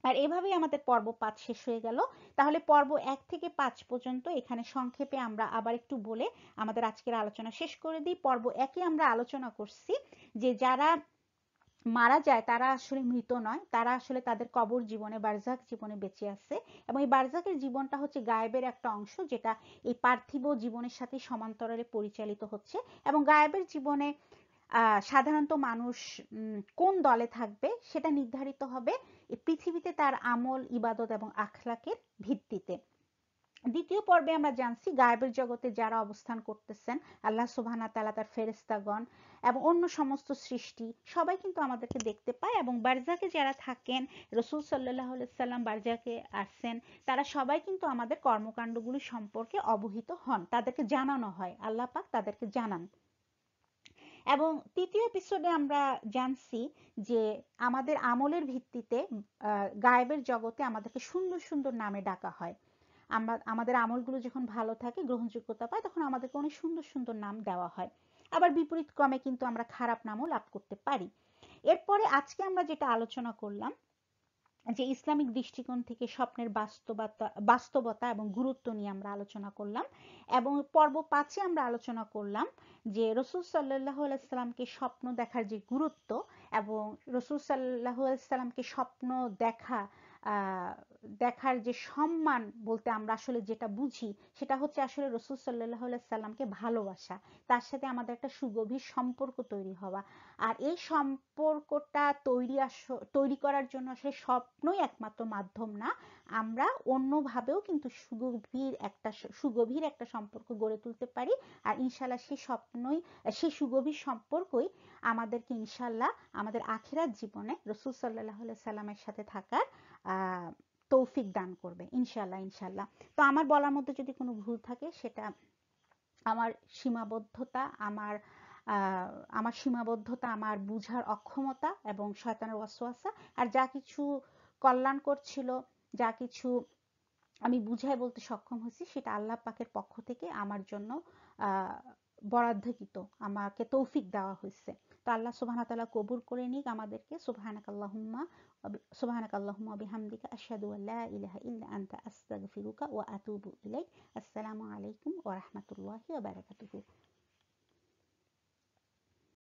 আর এভাবেই আমাদের পর্ব 5 শেষ হয়ে গেল। তাহলে পর্ব 1 থেকে 5 পর্যন্ত এখানে সংক্ষেপে আমরা আবার একটু বলে আমাদের আজকের আলোচনা শেষ করে দিই। পর্ব 1 এ আমরা আলোচনা করছি যে যারা মারা যায় তারা আসলে মৃত নয়, তারা আসলে তাদের কবর জীবনে, বারজাখ জীবনে বেঁচে আছে। এবং এই বারজাখের জীবনটা হচ্ছে গায়েবের একটা অংশ, যেটা এই পার্থিব জীবনের সাথে সমান্তরালে পরিচালিত হচ্ছে। এবং গায়েবের জীবনে সাধারণত মানুষ কোন দলে থাকবে সেটা নির্ধারিত হবে এই পৃথিবীতে তার আমল, ইবাদত এবং আখলাকের ভিত্তিতে। দ্বিতীয় পর্বে আমরা জানছি গায়েবের জগতে যারা অবস্থান করতেছেন, আল্লাহ সুবহানাহু ওয়া তাআলা, তার ফেরেশতাগণ এবং অন্য সমস্ত সৃষ্টি সবাই কিন্তু আমাদেরকে দেখতে পায়। এবং বারজাকে যারা থাকেন, রাসূল সাল্লাল্লাহু আলাইহি সাল্লাম বারজাকে আসেন, তারা সবাই কিন্তু আমাদের কর্মকাণ্ডগুলো সম্পর্কে অবহিত হন, তাদেরকে জানানো হয়, আল্লাহ পাক তাদেরকে জানান। এবং তৃতীয় এপিসোডে আমরা জানছি যে আমাদের আমলের ভিত্তিতে গায়েবের জগতে আমাদেরকে সুন্দর সুন্দর নামে ডাকা হয়। আমরা আমাদের আমলগুলো যখন ভালো থাকে, গ্রহণযোগ্যতা পায়, তখন আমাদেরকে অনেক সুন্দর সুন্দর নাম দেওয়া হয়। আবার বিপরীত ক্রমে কিন্তু আমরা খারাপ নামও লাভ করতে পারি। এরপরে আজকে আমরা যেটা আলোচনা করলাম যে ইসলামিক দৃষ্টিকোণ থেকে স্বপ্নের বাস্তবতা এবং গুরুত্ব নিয়ে আমরা আলোচনা করলাম। এবং পর্ব 5 এ আমরা আলোচনা করলাম যে রাসূল সাল্লাল্লাহু আলাইহি সাল্লামকে স্বপ্ন দেখার যে গুরুত্ব, এবং রাসূল সাল্লাল্লাহু আলাইহি সাল্লামকে স্বপ্ন দেখার যে সম্মান বলতে আমরা আসলে যেটা বুঝি, সেটা হচ্ছে আসলে রাসূল সাল্লাল্লাহু আলাইহি সাল্লামকে ভালোবাসা, তার সাথে আমাদের একটা সুগভীর সম্পর্ক তৈরি হওয়া। আর এই সম্পর্কটা তৈরি করার জন্য আসলে স্বপ্নই একমাত্র মাধ্যম না, আমরা অন্যভাবেও কিন্তু সুগভীর একটা সম্পর্ক গড়ে তুলতে পারি। আর ইনশাল্লাহ সেই সুগভীর সম্পর্কই আমাদেরকে ইনশাল্লাহ আমাদের আখিরাত জীবনে রাসূল সাল্লাল্লাহু আলাইহি সাল্লামের সাথে থাকার তৌফিক দান করবে ইনশাল্লাহ ইনশাল্লাহ। তো আমার বলার মধ্যে যদি কোনো ভুল থাকে, সেটা আমার সীমাবদ্ধতা, আমার বুঝার অক্ষমতা এবং শয়তানের ওয়াসওয়াসা। আর যা কিছু কল্যাণকর ছিল, যা কিছু আমি বুঝায় বলতে সক্ষম হয়েছি, সেটা আল্লাহ পাকের পক্ষ থেকে আমার জন্য বরাদ্দকৃত, আমাকে তৌফিক দেওয়া হয়েছে। তো আল্লাহ সুবহানাহু ওয়া তাআলা কবুল করে নিক আমাদেরকে। সুবহানাকাল্লাহুম্মা ওয়া বিহামদিকা আশহাদু আল্লা ইলাহা ইল্লা আনতা আস্তাগফিরুকা ওয়া আতুবু ইলাইক। আসসালামু আলাইকুম ওয়া রাহমাতুল্লাহি ওয়া বারাকাতুহু।